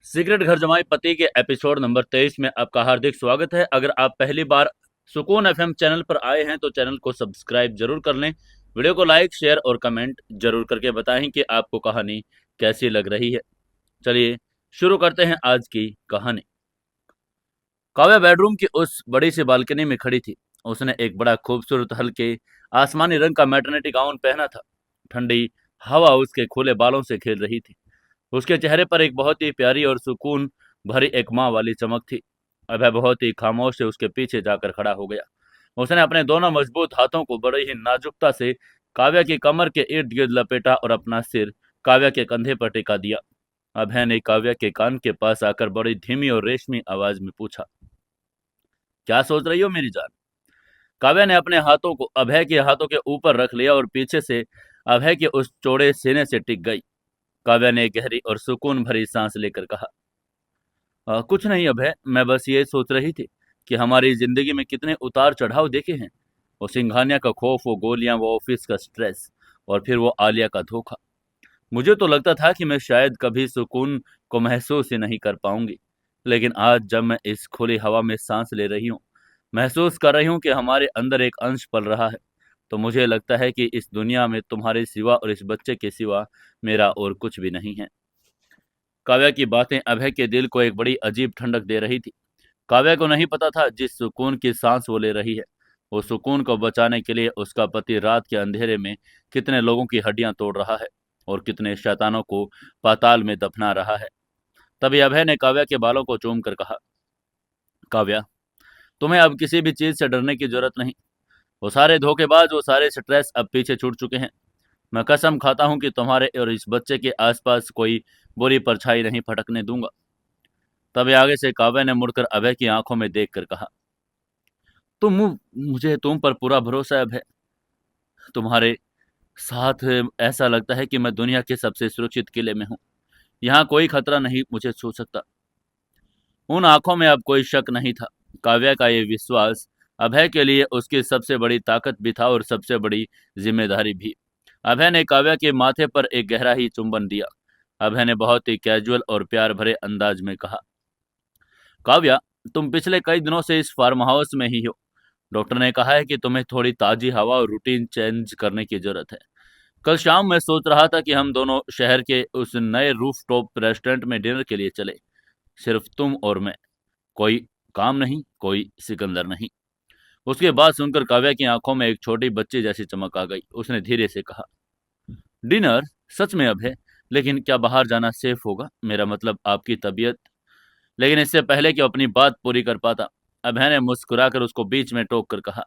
Secret घर जमाई पति के एपिसोड नंबर 23 में आपका हार्दिक स्वागत है। अगर आप पहली बार सुकून एफएम चैनल पर आए हैं तो चैनल को सब्सक्राइब जरूर कर लें। वीडियो को लाइक शेयर और कमेंट जरूर करके बताएं कि आपको कहानी कैसी लग रही है। चलिए शुरू करते हैं आज की कहानी। काव्या बेडरूम की उस बड़ी सी बालकनी में खड़ी थी। उसने एक बड़ा खूबसूरत हल्के आसमानी रंग का मैटरनिटी गाउन पहना था। ठंडी हवा उसके खुले बालों से खेल रही थी। उसके चेहरे पर एक बहुत ही प्यारी और सुकून भरी एक माँ वाली चमक थी। अभय बहुत ही खामोश से उसके पीछे जाकर खड़ा हो गया। उसने अपने दोनों मजबूत हाथों को बड़ी ही नाजुकता से काव्या की कमर के इर्द गिर्द लपेटा और अपना सिर काव्या के कंधे पर टिका दिया। अभय ने काव्या के कान के पास आकर बड़ी धीमी और रेशमी आवाज में पूछा, क्या सोच रही हो मेरी जान? काव्या ने अपने हाथों को अभय के हाथों के ऊपर रख लिया और पीछे से अभय के उस चौड़े सीने से टिक गई। काव्या ने गहरी और सुकून भरी सांस लेकर कहा, कुछ नहीं अभय, मैं बस ये सोच रही थी कि हमारी जिंदगी में कितने उतार चढ़ाव देखे हैं। वो सिंघानिया का खौफ, वो गोलियां, वो ऑफिस का स्ट्रेस और फिर वो आलिया का धोखा। मुझे तो लगता था कि मैं शायद कभी सुकून को महसूस ही नहीं कर पाऊंगी, लेकिन आज जब मैं इस खुली हवा में सांस ले रही हूँ, महसूस कर रही हूँ कि हमारे अंदर एक अंश पल रहा है, तो मुझे लगता है कि इस दुनिया में तुम्हारे सिवा और इस बच्चे के सिवा मेरा और कुछ भी नहीं है। काव्या की बातें अभय के दिल को एक बड़ी अजीब ठंडक दे रही थी। काव्या को नहीं पता था जिस सुकून की सांस वो ले रही है, वो सुकून को बचाने के लिए उसका पति रात के अंधेरे में कितने लोगों की हड्डियां तोड़ रहा है और कितने शैतानों को पाताल में दफना रहा है। तभी अभय ने काव्या के बालों को चूम कर कहा, काव्या, तुम्हें अब किसी भी चीज से डरने की जरूरत नहीं। वो सारे धोखेबाज, वो सारे स्ट्रेस अब पीछे छूट चुके हैं। मैं कसम खाता हूं कि तुम्हारे और इस बच्चे के आसपास कोई बुरी परछाई नहीं फटकने दूंगा। तभी आगे से काव्या ने मुड़कर अभय की आंखों में देखकर कहा, मुझे तुम पर पूरा भरोसा है अभय। तुम्हारे साथ ऐसा लगता है कि मैं दुनिया के सबसे सुरक्षित किले में हूँ। यहाँ कोई खतरा नहीं मुझे छू सकता। उन आंखों में अब कोई शक नहीं था। काव्या का ये विश्वास अभय के लिए उसकी सबसे बड़ी ताकत भी था और सबसे बड़ी जिम्मेदारी भी। अभय ने काव्या के माथे पर एक गहरा ही चुंबन दिया। अभय ने बहुत ही कैजुअल और प्यार भरे अंदाज में कहा, काव्या, तुम पिछले कई दिनों से इस फार्म हाउस में ही हो। डॉक्टर ने कहा है कि तुम्हें थोड़ी ताजी हवा और रूटीन चेंज करने की जरूरत है। कल शाम मैं सोच रहा था कि हम दोनों शहर के उस नए रूफ टॉप रेस्टोरेंट में डिनर के लिए चले, सिर्फ तुम और मैं। कोई काम नहीं, कोई सिकंदर नहीं। उसके बाद सुनकर काव्या की आंखों में एक छोटी बच्ची जैसी चमक आ गई। उसने धीरे से कहा, डिनर? सच में अभय? लेकिन क्या बाहर जाना सेफ होगा? मेरा मतलब आपकी तबीयत। लेकिन इससे पहले कि वो अपनी बात पूरी कर पाता, अभय ने मुस्कुराकर उसको बीच में टोक कर कहा,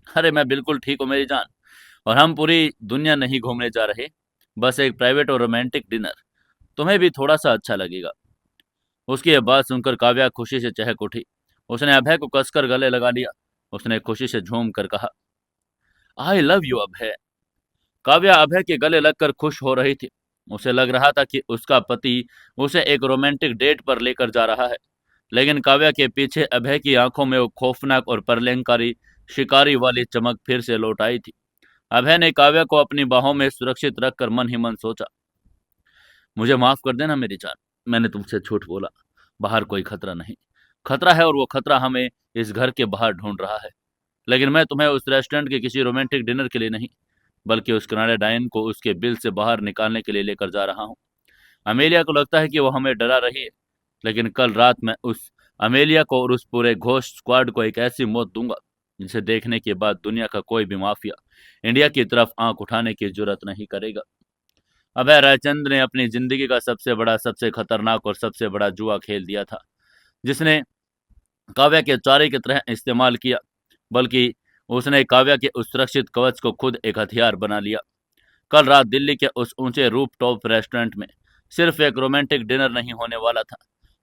अरे मैं बिल्कुल ठीक हूँ मेरी जान, और हम पूरी दुनिया नहीं घूमने जा रहे, बस एक प्राइवेट और रोमांटिक डिनर। तुम्हें भी थोड़ा सा अच्छा लगेगा। उसकी यह बात सुनकर काव्या खुशी से चहक उठी। उसने अभय को कसकर गले लगा लिया। उसने खुशी से झूम कर कहा, आई लव यू अभय। काव्या अभय के गले लगकर खुश हो रही थी। उसे लग रहा था कि उसका पति उसे एक रोमांटिक डेट पर लेकर जा रहा है। लेकिन काव्या के पीछे अभय की आंखों में वो खौफनाक और प्रलयंकारी शिकारी वाली चमक फिर से लौट आई थी। अभय ने काव्या को अपनी बाहों में सुरक्षित रखकर मन ही मन सोचा, मुझे माफ कर देना मेरी जान, मैंने तुमसे झूठ बोला। बाहर कोई खतरा नहीं। खतरा है और वो खतरा हमें इस घर के बाहर ढूंढ रहा है। लेकिन मैं तुम्हें उस रेस्टोरेंट के किसी रोमांटिक डिनर के लिए नहीं, बल्कि उस कनाडा डायन को उसके बिल से बाहर निकालने के लिए लेकर जा रहा हूँ। अमेलिया को लगता है कि वो हमें डरा रही है, लेकिन कल रात मैं उस अमेलिया को और उस पूरे घोस्ट स्क्वाड को एक ऐसी मौत दूंगा जिसे देखने के बाद दुनिया का कोई भी माफिया इंडिया की तरफ आंख उठाने की जरूरत नहीं करेगा। अभय रायचंद ने अपनी जिंदगी का सबसे बड़ा, सबसे खतरनाक और सबसे बड़ा जुआ खेल दिया था, जिसने काव्या के चारे की तरह इस्तेमाल किया, बल्कि उसने काव्या के उस सुरक्षित कवच को खुद एक हथियार बना लिया। कल रात दिल्ली के उस ऊंचे रूफ टॉप रेस्टोरेंट में सिर्फ एक रोमांटिक डिनर नहीं होने वाला था।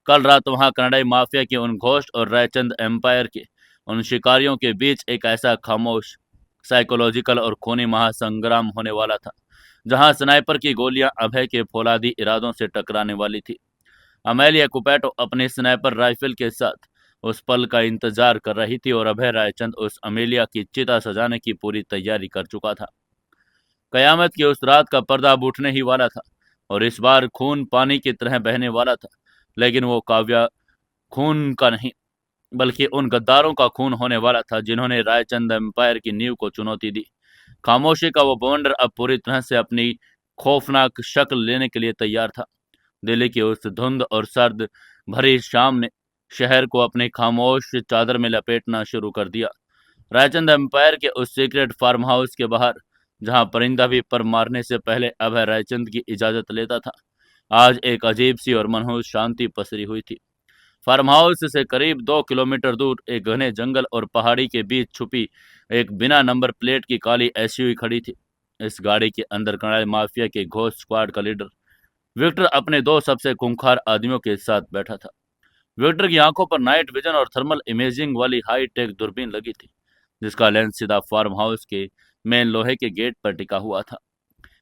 कल रात वहां कनाडाई माफिया के उन घोस्ट और रायचंद एम्पायर के उन शिकारियों के बीच एक ऐसा खामोश, साइकोलॉजिकल और खूनी महासंग्राम होने वाला था, जहां स्नाइपर की गोलियां अभय के फौलादी इरादों से टकराने वाली थी। अमेलिया कुपैटो अपने स्नाइपर राइफल के साथ उस पल का इंतजार कर रही थी और अभय रायचंद उस अमेलिया की चिता सजाने की पूरी तैयारी कर चुका था। कयामत की उस रात का पर्दा अब उठने ही वाला था और इस बार खून पानी की तरह बहने वाला था। लेकिन वो काव्या खून का नहीं, बल्कि उन गद्दारों का खून होने वाला था जिन्होंने रायचंद एम्पायर की नींव को चुनौती दी। खामोशी का वो बवंडर अब पूरी तरह से अपनी खौफनाक शक्ल लेने के लिए तैयार था। दिल्ली की उस धुंध और सर्द भरी शाम ने शहर को अपने खामोश चादर में लपेटना शुरू कर दिया। रायचंद एम्पायर के उस सीक्रेट फार्म हाउस के बाहर, जहां परिंदा भी पर मारने से पहले अभय रायचंद की इजाजत लेता था, आज एक अजीब सी और मनहूस शांति पसरी हुई थी। फार्म हाउस से करीब 2 किलोमीटर दूर एक घने जंगल और पहाड़ी के बीच छुपी एक बिना नंबर प्लेट की काली एसयूवी खड़ी थी। इस गाड़ी के अंदर कनाडा माफिया के घोस्ट स्क्वाड का लीडर विक्टर अपने दो सबसे खूंखार आदमियों के साथ बैठा था। विक्टर की आंखों पर नाइट विजन और थर्मल इमेजिंग वाली हाई टेक दूरबीन लगी थी, जिसका लेंस सीधा फार्म हाउस के मेन लोहे के गेट पर टिका हुआ था।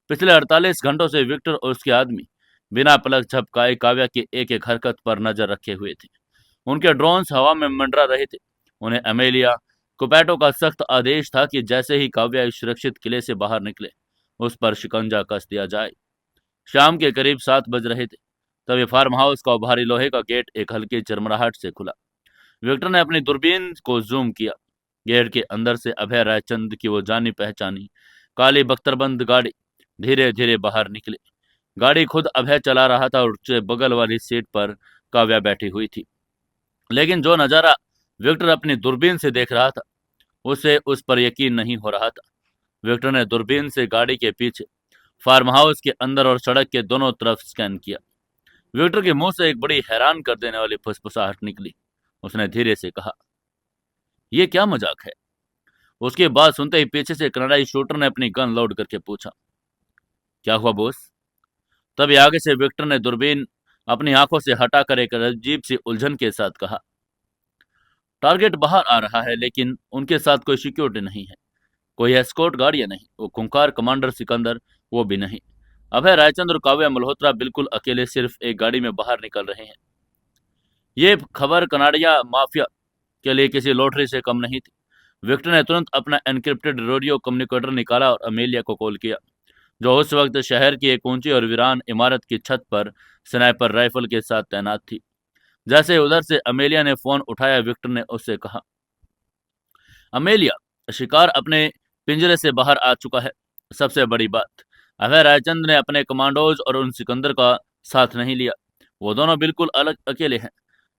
पिछले 48 घंटों से विक्टर और उसके आदमी बिना पलक झपकाए काव्या की एक एक हरकत पर नजर रखे हुए थे। उनके ड्रोन्स हवा में मंडरा रहे थे। उन्हें अमेलिया कुपैटो का सख्त आदेश था कि जैसे ही काव्या इस सुरक्षित किले से बाहर निकले, उस पर शिकंजा कस दिया जाए। शाम के करीब 7 बज रहे थे, तभी फार्म हाउस का भारी लोहे का गेट एक हल्की चरमराहट से खुला। विक्टर ने अपनी दूरबीन को जूम किया। गेट के अंदर से अभय रायचंद की वो जानी पहचानी काली बख्तरबंद गाड़ी धीरे धीरे बाहर निकली। गाड़ी खुद अभय चला रहा था और उसके बगल वाली सीट पर काव्या बैठी हुई थी। लेकिन जो नजारा विक्टर अपनी दूरबीन से देख रहा था, उसे उस पर यकीन नहीं हो रहा था। विक्टर ने दूरबीन से गाड़ी के पीछे, फार्म हाउस के अंदर और सड़क के दोनों तरफ स्कैन किया। विक्टर के मुंह से एक बड़ी हैरान कर देने वाली फुसफुसाहट निकली। उसने धीरे से कहा, यह क्या मजाक है? उसकी बात सुनते ही पीछे से कनाडाई शूटर ने अपनी गन लोड करके पूछा, क्या हुआ बॉस? तभी आगे से विक्टर ने दूरबीन अपनी आंखों से हटाकर एक अजीब सी उलझन के साथ कहा, टारगेट बाहर आ रहा है, लेकिन उनके साथ कोई सिक्योरिटी नहीं है, कोई एस्कॉर्ट गाड़ियां नहीं, वो खूंखार कमांडर सिकंदर वो भी नहीं। अभय रायचंद्र और काव्या मल्होत्रा बिल्कुल अकेले सिर्फ एक गाड़ी में बाहर निकल रहे हैं। ये खबर कनाडिया माफिया के लिए किसी लॉटरी से कम नहीं थी। विक्टर ने तुरंत अपना एनक्रिप्टेड रेडियो कम्युनिकेटर निकाला और अमेलिया को कॉल किया, जो उस वक्त शहर की एक ऊंची और वीरान इमारत की छत पर स्नाइपर राइफल के साथ तैनात थी। जैसे उधर से अमेलिया ने फोन उठाया, विक्टर ने उससे कहा, अमेलिया, शिकार अपने पिंजरे से बाहर आ चुका है। सबसे बड़ी बात, अभय रायचंद ने अपने कमांडोज और उन सिकंदर का साथ नहीं लिया। वो दोनों बिल्कुल अलग अकेले हैं।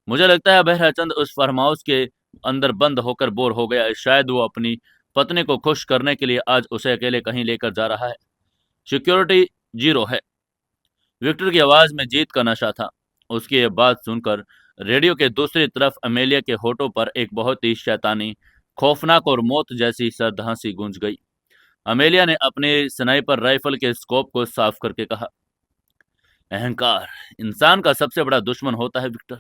मुझे लगता है अभय रायचंद उस फार्म हाउस के अंदर बंद होकर बोर हो गया है। शायद वो अपनी पत्नी को खुश करने के लिए आज उसे अकेले कहीं लेकर जा रहा है। सिक्योरिटी जीरो है। विक्टर की आवाज में जीत का नशा था। उसकी ये बात सुनकर रेडियो के दूसरी तरफ अमेलिया के होठों पर एक बहुत ही शैतानी, खौफनाक और मौत जैसी सर्द हंसी गूंज गई। अमेलिया ने अपने स्नाइपर राइफल के स्कोप को साफ करके कहा, अहंकार इंसान का सबसे बड़ा दुश्मन होता है विक्टर।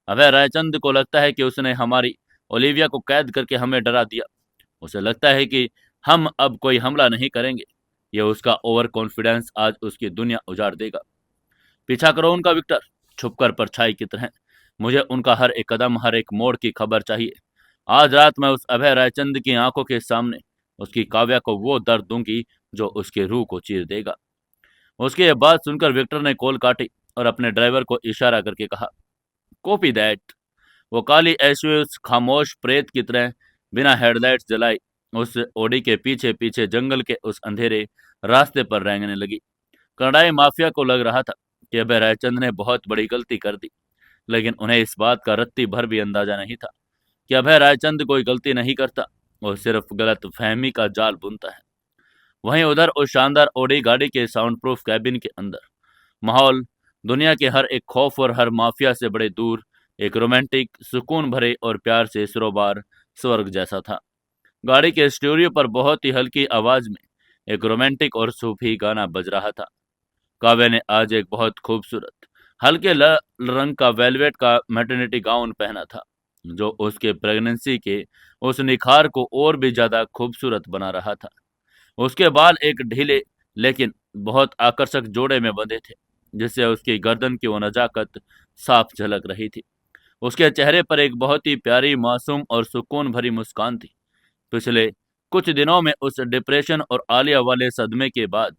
अभय रायचंद को लगता है कि उसने हमारी ओलिविया को कैद करके हमें डरा दिया। उसे लगता है कि हम अब कोई हमला नहीं करेंगे। यह उसका ओवर कॉन्फिडेंस आज उसकी दुनिया उजाड़ देगा। पीछा करो उनका विक्टर, छुपकर परछाई की तरह। मुझे उनका हर एक कदम, हर एक मोड़ की खबर चाहिए। आज रात मैं उस अभय रायचंद की आंखों के सामने उसकी काव्या को वो दर्द दूंगी जो उसके रूह को चीर देगा। उसकी यह बात सुनकर विक्टर ने कॉल काटी और अपने ड्राइवर को इशारा करके कहा, कॉपी दैट। वो काली एसयूवी उस खामोश प्रेत की तरह बिना हेडलाइट्स जलाई उस ओडी के पीछे पीछे जंगल के उस अंधेरे रास्ते पर रेंगने लगी। कनाडाई माफिया को लग रहा था कि अभय रायचंद ने बहुत बड़ी गलती कर दी, लेकिन उन्हें इस बात का रत्ती भर भी अंदाजा नहीं था कि अभय रायचंद कोई गलती नहीं करता, वो सिर्फ गलत फहमी का जाल बुनता है। वहीं उधर उस शानदार ओडी गाड़ी के साउंड प्रूफ कैबिन के अंदर माहौल दुनिया के हर एक खौफ और हर माफिया से बड़े दूर एक रोमांटिक, सुकून भरे और प्यार से सरोबार स्वर्ग जैसा था। गाड़ी के स्टूडियो पर बहुत ही हल्की आवाज में एक रोमांटिक और सूफी गाना बज रहा था। काव्या ने आज एक बहुत खूबसूरत हल्के रंग का वेलवेट का मैटरनिटी गाउन पहना था, जो उसके प्रेगनेंसी के उस निखार को और भी ज्यादा खूबसूरत बना रहा था। उसके बाल एक ढीले लेकिन बहुत आकर्षक जोड़े में बंधे थे, जिससे उसकी गर्दन की वो नजाकत साफ झलक रही थी। उसके चेहरे पर एक बहुत ही प्यारी, मासूम और सुकून भरी मुस्कान थी। पिछले कुछ दिनों में उस डिप्रेशन और आलिया वाले सदमे के बाद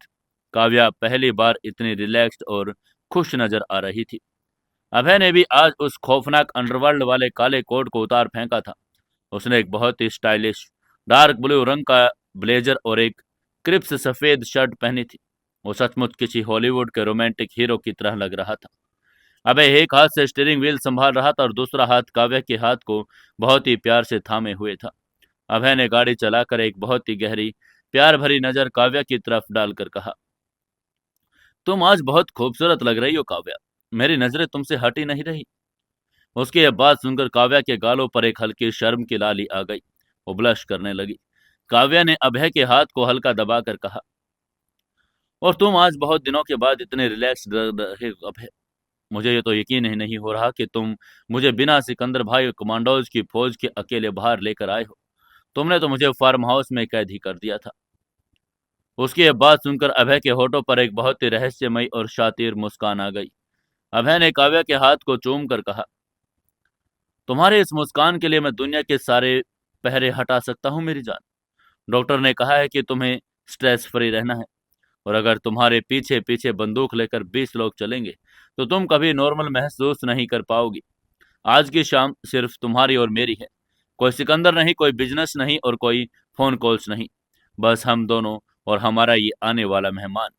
काव्या पहली बार इतनी रिलैक्स्ड और खुश नजर आ रही थी। अभय ने भी आज उस खौफनाक अंडरवर्ल्ड वाले काले कोट को उतार फेंका था। उसने एक बहुत ही स्टाइलिश डार्क ब्लू रंग का ब्लेजर और एक क्रिप्स सफेद शर्ट पहनी थी। वो सचमुच किसी हॉलीवुड के रोमांटिक हीरो की तरह लग रहा था। अबे एक हाथ से स्टीयरिंग व्हील संभाल रहा था और दूसरा हाथ काव्या के हाथ को बहुत ही प्यार से थामे हुए था। अभय ने गाड़ी चलाकर एक बहुत ही गहरी प्यार भरी नजर काव्या की तरफ डालकर कहा, तुम आज बहुत खूबसूरत लग रही हो काव्या, मेरी नजरें तुमसे हट ही नहीं रही। उसकी यह बात सुनकर काव्या के गालों पर एक हल्की शर्म की लाली आ गई। वो ब्लश करने लगी। काव्या ने अभय के हाथ को हल्का दबाकर कहा, और तुम आज बहुत दिनों के बाद इतने रिलैक्स रहे हो अभय। मुझे ये तो यकीन ही नहीं हो रहा कि तुम मुझे बिना सिकंदर भाई और कमांडोज की फौज के अकेले बाहर लेकर आए हो। तुमने तो मुझे फार्म हाउस में कैद ही कर दिया था। उसकी यह बात सुनकर अभय के होठों पर एक बहुत ही रहस्यमयी और शातिर मुस्कान आ गई। अभय ने काव्या के हाथ को चूम कर कहा, तुम्हारे इस मुस्कान के लिए मैं दुनिया के सारे पहरे हटा सकता हूँ मेरी जान। डॉक्टर ने कहा है कि तुम्हें स्ट्रेस फ्री रहना है, और अगर तुम्हारे पीछे पीछे बंदूक लेकर 20 लोग चलेंगे तो तुम कभी नॉर्मल महसूस नहीं कर पाओगी। आज की शाम सिर्फ तुम्हारी और मेरी है। कोई सिकंदर नहीं, कोई बिजनेस नहीं और कोई फोन कॉल्स नहीं। बस हम दोनों और हमारा ये आने वाला मेहमान।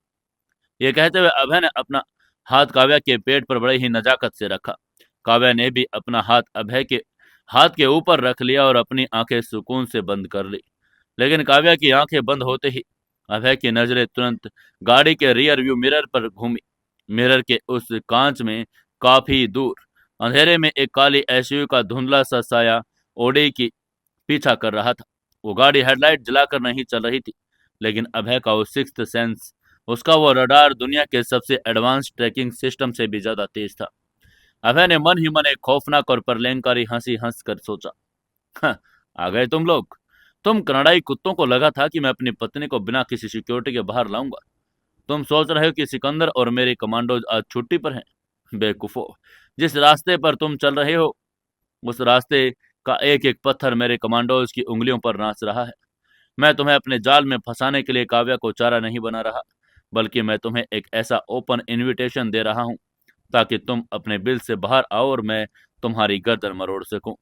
ये कहते हुए अभय ने अपना हाथ काव्या के पेट पर बड़े ही नजाकत से रखा। काव्या ने भी अपना हाथ अभय के हाथ के ऊपर रख लिया और अपनी आंखें सुकून से बंद कर ली। लेकिन काव्या की आंखें बंद होते ही अभय की नजरें तुरंत गाड़ी के रियर व्यू मिरर पर घूमी। मिरर के उस कांच में काफी दूर अंधेरे में एक काली एसयूवी का धुंधला सा साया ओडी की पीछा कर रहा था। वो गाड़ी हेडलाइट जलाकर नहीं चल रही थी, लेकिन अभय का वो सिक्स्थ सेंस, उसका वो रडार दुनिया के सबसे एडवांस ट्रैकिंग सिस्टम से भी ज्यादा तेज था। अभय ने मन ही मन एक खौफनाक और प्रलयंकारी हंसी हंस कर सोचा, "हाँ, आ गए तुम लोग। तुम कनाडाई कुत्तों को लगा था कि मैं अपनी पत्नी को बिना किसी सिक्योरिटी के बाहर लाऊंगा। तुम सोच रहे हो कि सिकंदर और मेरे कमांडोज आज छुट्टी पर हैं। बेवकूफो, जिस रास्ते पर तुम चल रहे हो उस रास्ते का एक एक पत्थर मेरे कमांडोज की उंगलियों पर नाच रहा है। मैं तुम्हें अपने जाल में फंसाने के लिए काव्या को चारा नहीं बना रहा, बल्कि मैं तुम्हें एक ऐसा ओपन इनविटेशन दे रहा हूं ताकि तुम अपने बिल से बाहर आओ और मैं तुम्हारी गर्दन मरोड़ सकूं।"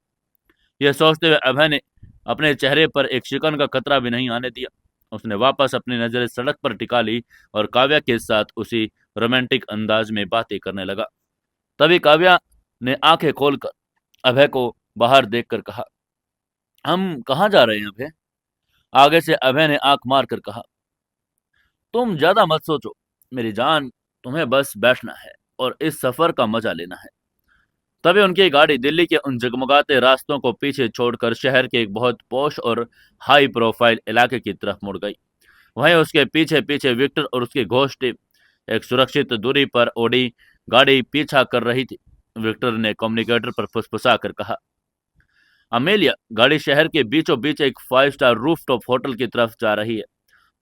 यह सोचते हुए अभय ने अपने चेहरे पर एक शिकन का कतरा भी नहीं आने दिया। उसने वापस अपनी नजरें सड़क पर टिका ली और काव्या के साथ उसी रोमांटिक अंदाज में बातें करने लगा। तभी काव्या ने आंखें खोलकर अभय को बाहर देखकर कहा, हम कहाँ जा रहे हैं अभय? आगे से अभय ने आंख मार कर कहा, तुम ज्यादा मत सोचो मेरी जान, तुम्हें बस बैठना है और इस सफर का मजा लेना है। तभी उनकी गाड़ी दिल्ली के उन जगमगाते रास्तों को पीछे छोड़कर शहर के एक बहुत पॉश और हाई प्रोफाइल इलाके की तरफ मुड़ गई। वहीं उसके पीछे पीछे विक्टर और उसकी घोष टीम एक सुरक्षित दूरी पर ओडी गाड़ी पीछा कर रही थी। विक्टर ने कम्युनिकेटर पर फुसफुसा कर कहा, अमेलिया, गाड़ी शहर के बीचों बीच एक 5 स्टार रूफटॉप होटल की तरफ जा रही है।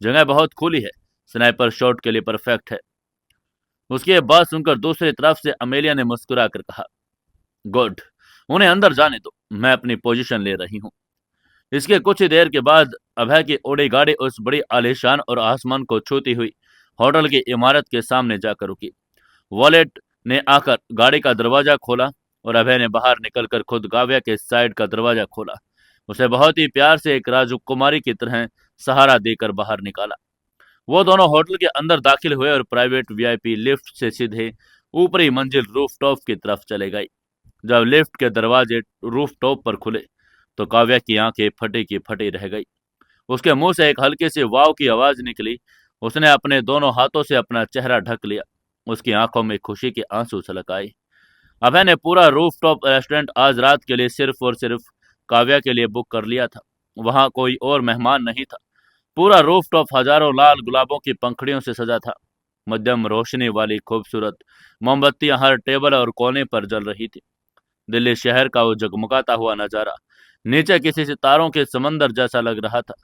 जगह बहुत खुली है, स्नाइपर शॉट के लिए परफेक्ट है। उसकी ये बात सुनकर दूसरी तरफ से अमेलिया ने मुस्कुरा कर कहा, गुड, उन्हें अंदर जाने दो, मैं अपनी पोजीशन ले रही हूँ। इसके कुछ ही देर के बाद अभय की उड़ी गाड़ी उस बड़ी आलीशान और आसमान को छूती हुई होटल की इमारत के सामने जाकर रुकी। वॉलेट ने आकर गाड़ी का दरवाजा खोला और अभय ने बाहर निकलकर खुद काव्या के साइड का दरवाजा खोला। उसे बहुत ही प्यार से एक राजकुमारी की तरह सहारा देकर बाहर निकाला। वो दोनों होटल के अंदर दाखिल हुए और प्राइवेट वीआईपी लिफ्ट से सीधे ऊपरी मंजिल रूफटॉप की तरफ चले गए। जब लिफ्ट के दरवाजे रूफटॉप पर खुले तो काव्या की आंखें फटी की फटी रह गई। उसके मुंह से एक हल्की सी वाव की आवाज निकली। उसने अपने दोनों हाथों से अपना चेहरा ढक लिया। उसकी आंखों में खुशी के आंसू छलक आए। अभय ने पूरा रूफटॉप रेस्टोरेंट आज रात के लिए सिर्फ और सिर्फ काव्या के लिए बुक कर लिया था। वहां कोई और मेहमान नहीं था। पूरा रूफटॉप हजारों लाल गुलाबों की पंखड़ियों से सजा था। मध्यम रोशनी वाली खूबसूरत मोमबत्तियां हर टेबल और कोने पर जल रही थी। दिल्ली शहर का वो जगमगाता हुआ नजारा नीचे किसी सितारों के समंदर जैसा लग रहा था।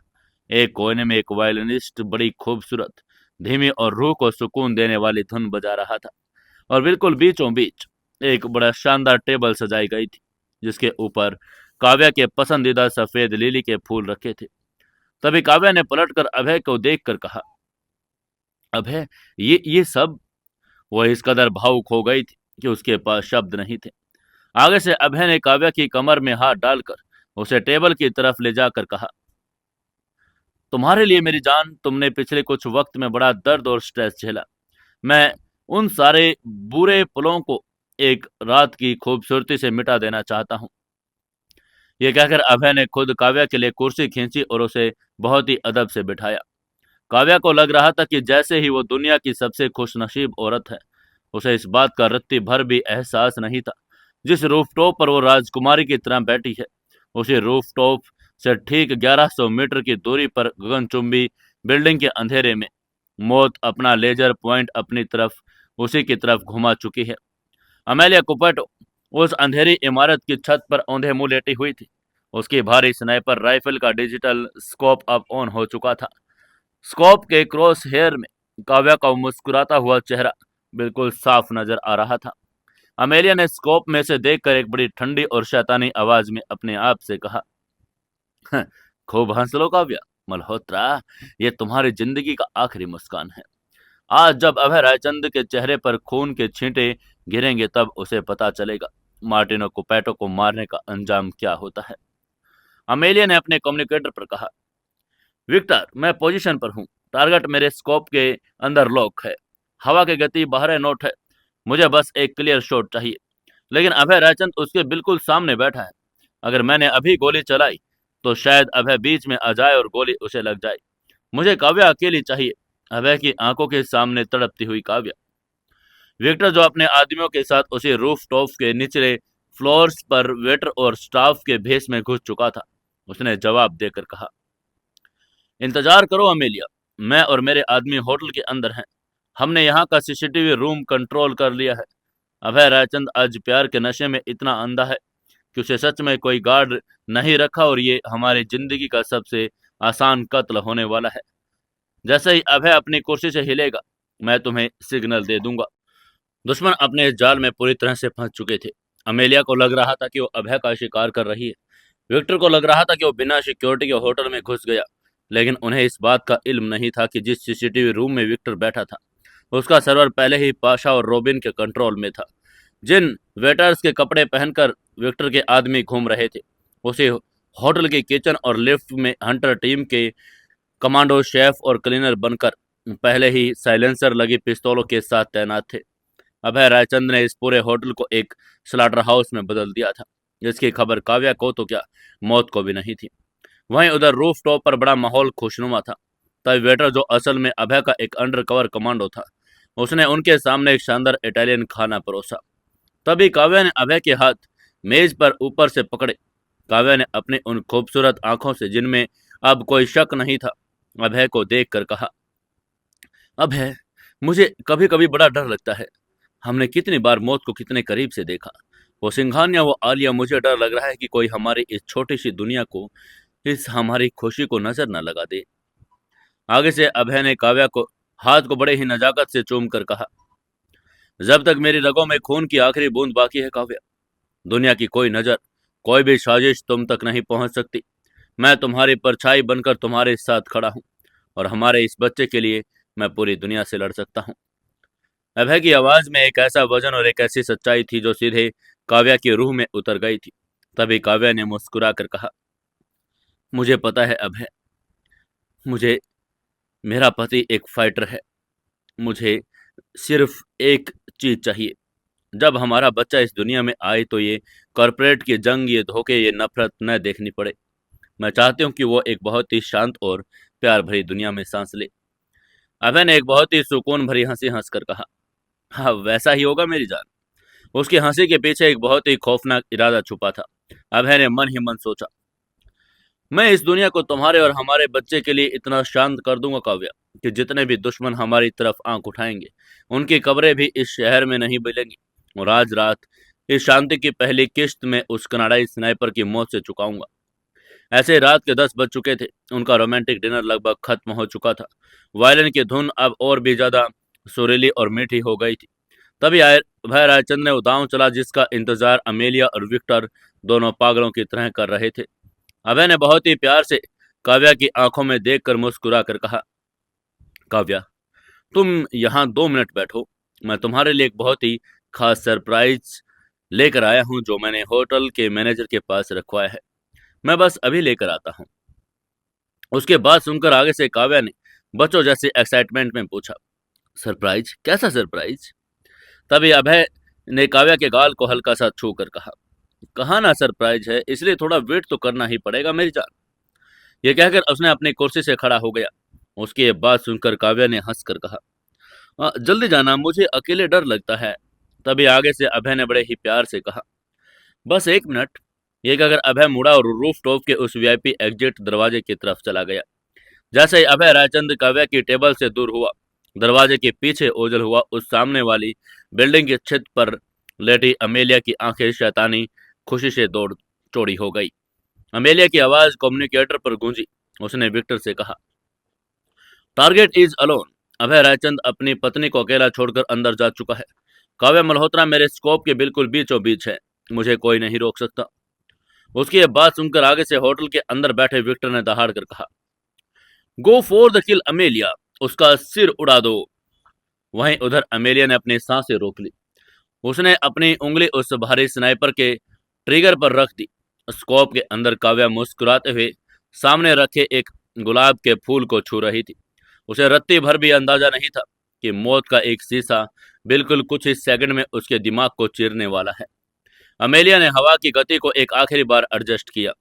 एक कोने में एक वायलिनिस्ट बड़ी खूबसूरत धीमी और रूह को सुकून देने वाली धुन बजा रहा था, और बिल्कुल बीचों बीच एक बड़ा शानदार टेबल सजाई गई थी जिसके ऊपर काव्या के पसंदीदा सफेद लिली के फूल रखे थे। तभी काव्या ने पलटकर अभय को देखकर कहा, अभय, ये सब। वह इस कदर भावुक हो गई थी कि उसके पास शब्द नहीं थे। आगे से अभय ने काव्या की कमर में हाथ डालकर उसे टेबल की तरफ ले जाकर कहा, तुम्हारे लिए मेरी जान, तुमने पिछले कुछ वक्त में बड़ा दर्द और स्ट्रेस झेला। मैं उन सारे बुरे पलों को एक रात की खूबसूरती से मिटा देना चाहता हूँ। ये कहकर अभय ने खुद काव्या के लिए कुर्सी खींची और उसे बहुत ही अदब से बिठाया। काव्या को लग रहा था कि जैसे ही वो दुनिया की सबसे खुशनसीब औरत है। उसे इस बात का रत्ती भर भी एहसास नहीं था। जिस रूफटॉप पर वो राजकुमारी की तरह बैठी है, उसी रूफटॉप से ठीक 1100 मीटर की दूरी पर गगनचुंबी बिल्डिंग के अंधेरे में मौत अपना लेजर पॉइंट अपनी तरफ उसी की तरफ घुमा चुकी है। अमेलिया कुपेटो उस अंधेरी इमारत की छत पर औंधे मुंह लेटी हुई थी। उसकी भारी स्नाइपर राइफल का डिजिटल स्कोप अब ऑन हो चुका था। स्कोप के क्रॉस हेयर में काव्या का मुस्कुराता हुआ चेहरा बिल्कुल साफ नजर आ रहा था। अमेलिया ने स्कोप में से देखकर एक बड़ी ठंडी और शैतानी आवाज में अपने आप से कहा, "हं, खूब हंस लो काव्या। मल्होत्रा, ये तुम्हारी जिंदगी का आखिरी मुस्कान है। आज जब अभय रायचंद के चेहरे पर खून के छींटे गिरेंगे तब उसे पता चलेगा मार्टिनो कुपैटो को मारने का अंजाम क्या होता है।" अमेलिया ने अपने कम्युनिकेटर पर कहा, विक्टर, मैं पोजीशन पर हूँ। टारगेट मेरे स्कोप के अंदर लॉक है। हवा की गति 12 नॉट है। मुझे बस एक क्लियर शॉट चाहिए। लेकिन अभय रायचंद उसके बिल्कुल सामने बैठा है। अगर मैंने अभी गोली चलाई तो शायद अभय बीच में आ जाए और गोली उसे लग जाए। मुझे काव्या अकेली चाहिए। अभय की आंखों के सामने तड़पती हुई काव्या। विक्टर, जो अपने आदमियों के साथ उसी रूफ टॉप के निचले फ्लोर्स पर वेटर और स्टाफ के भेस में घुस चुका था, उसने जवाब देकर कहा, इंतजार करो अमेलिया। मैं और मेरे आदमी होटल के अंदर हैं। हमने यहाँ का सीसीटीवी रूम कंट्रोल कर लिया है। अभय रायचंद आज प्यार के नशे में इतना अंधा है कि उसे सच में कोई गार्ड नहीं रखा और ये हमारी जिंदगी का सबसे आसान कत्ल होने वाला है। जैसे ही अभय अपनी कुर्सी से हिलेगा, मैं तुम्हें सिग्नल दे दूंगा। दुश्मन अपने इस जाल में पूरी तरह से फंस चुके थे। अमेलिया को लग रहा था कि वो अभय का शिकार कर रही है। विक्टर को लग रहा था कि वो बिना सिक्योरिटी के होटल में घुस गया। लेकिन उन्हें इस बात का इल्म नहीं था कि जिस सीसीटीवी रूम में विक्टर बैठा था, उसका सर्वर पहले ही पाशा और रॉबिन के कंट्रोल में था। जिन वेटर्स के कपड़े पहनकर विक्टर के आदमी घूम रहे थे, उसे होटल के किचन और लिफ्ट में हंटर टीम के कमांडो, शेफ और क्लीनर बनकर पहले ही साइलेंसर लगी पिस्तौलों के साथ तैनात थे। अभय रायचंद ने इस पूरे होटल को एक स्लाटर हाउस में बदल दिया था, जिसकी खबर काव्या को तो क्या, मौत को भी नहीं थी। वहीं उधर रूफ टॉप पर बड़ा माहौल खुशनुमा था। तब वेटर, जो असल में अभय का एक अंडरकवर कमांडो था, उसने उनके सामने एक शानदार इटालियन खाना परोसा। तभी काव्या ने अभय के हाथ मेज पर ऊपर से पकड़े। काव्या ने अपनी उन खूबसूरत आंखों से, जिनमें अब कोई शक नहीं था, अभय को देखकर कहा, अभय, मुझे कभी कभी बड़ा डर लगता है। हमने कितनी बार मौत को कितने करीब से देखा। वो सिंघानिया, वो आलिया, मुझे डर लग रहा है कि कोई हमारी इस छोटी सी दुनिया को, इस हमारी खुशी को नजर न लगा दे। आगे से अभय ने काव्या को हाथ को बड़े ही नजाकत से चूम कर कहा, जब तक मेरी रगों में खून की आखिरी बूंद बाकी है काव्या, दुनिया की कोई नजर, कोई भी साजिश तुम तक नहीं पहुंच सकती। मैं तुम्हारी परछाई बनकर तुम्हारे साथ खड़ा हूं और हमारे इस बच्चे के लिए मैं पूरी दुनिया से लड़ सकता हूं। अभय की आवाज में एक ऐसा वजन और एक ऐसी सच्चाई थी जो सीधे काव्या की रूह में उतर गई थी। तभी काव्या ने मुस्कुराकर कहा, मुझे पता है अभय, मुझे, मेरा पति एक फाइटर है। मुझे सिर्फ एक चीज चाहिए। जब हमारा बच्चा इस दुनिया में आए तो ये कॉरपोरेट की जंग, ये धोखे, ये नफरत न देखनी पड़े। मैं चाहती हूँ कि वो एक बहुत ही शांत और प्यार भरी दुनिया में सांस ले। अभय ने एक बहुत ही सुकून भरी हंसी हंसकर कहा, हाँ वैसा ही होगा मेरी जान। उसकी हंसी के पीछे एक बहुत ही खौफनाक इरादा छुपा था। अभय ने मन ही मन सोचा, मैं इस दुनिया को तुम्हारे और हमारे बच्चे के लिए इतना शांत कर दूंगा काव्या, कि जितने भी दुश्मन हमारी तरफ आंख उठाएंगे, उनकी कब्रें भी इस शहर में नहीं मिलेंगी। और आज रात इस शांति की पहली किश्त में उस कनाडाई स्नाइपर की मौत से चुकाऊंगा। ऐसे रात के 10 बज चुके थे। उनका रोमांटिक डिनर लगभग खत्म हो चुका था। वायलिन की धुन अब और भी ज्यादा सुरीली और मीठी हो गई थी। तभी अभय रायचंद ने उदाव चला, जिसका इंतजार अमेलिया और विक्टर दोनों पागलों की तरह कर रहे थे। अभय ने बहुत ही प्यार से काव्या की आंखों में देखकर मुस्कुरा कर कहा, काव्या, तुम यहाँ 2 मिनट बैठो। मैं तुम्हारे लिए एक बहुत ही खास सरप्राइज लेकर आया हूँ जो मैंने होटल के मैनेजर के पास रखवाया है। मैं बस अभी लेकर आता हूँ। उसके बाद सुनकर आगे से काव्या ने बच्चों जैसे एक्साइटमेंट में पूछा, सरप्राइज? कैसा सरप्राइज? तभी अभय ने काव्या के गाल को हल्का सा छू कर कहा, कहा ना सरप्राइज है, इसलिए थोड़ा वेट तो करना ही पड़ेगा मेरी जान। ये कहकर उसने अपनी कुर्सी से खड़ा हो गया। उसकी ये बात सुनकर काव्या ने हंसकर कहा, जल्दी जाना, मुझे अकेले डर लगता है। तभी आगे से अभय ने बड़े ही प्यार से कहा, बस 1 मिनट। ये कहकर अभय मुड़ा और रूफ टॉप के उस वीआईपी एग्जिट दरवाजे की तरफ चला गया। जैसे ही अभय रायचंद काव्या की टेबल से दूर हुआ, दरवाजे के पीछे ओझल हुआ उस सामने वाली बिल्डिंग की छत पर लेटी अमेलिया की आंखें शैतानी खुशी से दौड़ चौड़ी हो गई। अमेलिया की आवाज कम्युनिकेटर पर गूंजी। उसने विक्टर से कहा, टारगेट इज अलोन। अभय रायचंद अपनी पत्नी को अकेला छोड़कर अंदर जा चुका है। काव्या मल्होत्रा मेरे स्कोप के बिल्कुल बीचों बीच है। मुझे कोई नहीं रोक सकता। उसकी यह बात सुनकर आगे से होटल के अंदर बैठे विक्टर ने दहाड़ कर कहा, go for the kill Amelia, उसका सिर उड़ा दो। वहीं उधर अमेलिया ने अपनी सांसें रोक ली। उसने अपनी उंगली उस भारी स्नाइपर के ट्रिगर पर रख दी। स्कोप के अंदर काव्या मुस्कुराते हुए सामने रखे एक गुलाब के फूल को छू रही थी। उसे रत्ती भर भी अंदाजा नहीं था कि मौत का एक शीशा बिल्कुल कुछ ही सेकंड में उसके दिमाग को चीरने वाला है। अमेलिया ने हवा की गति को एक आखिरी बार एडजस्ट किया।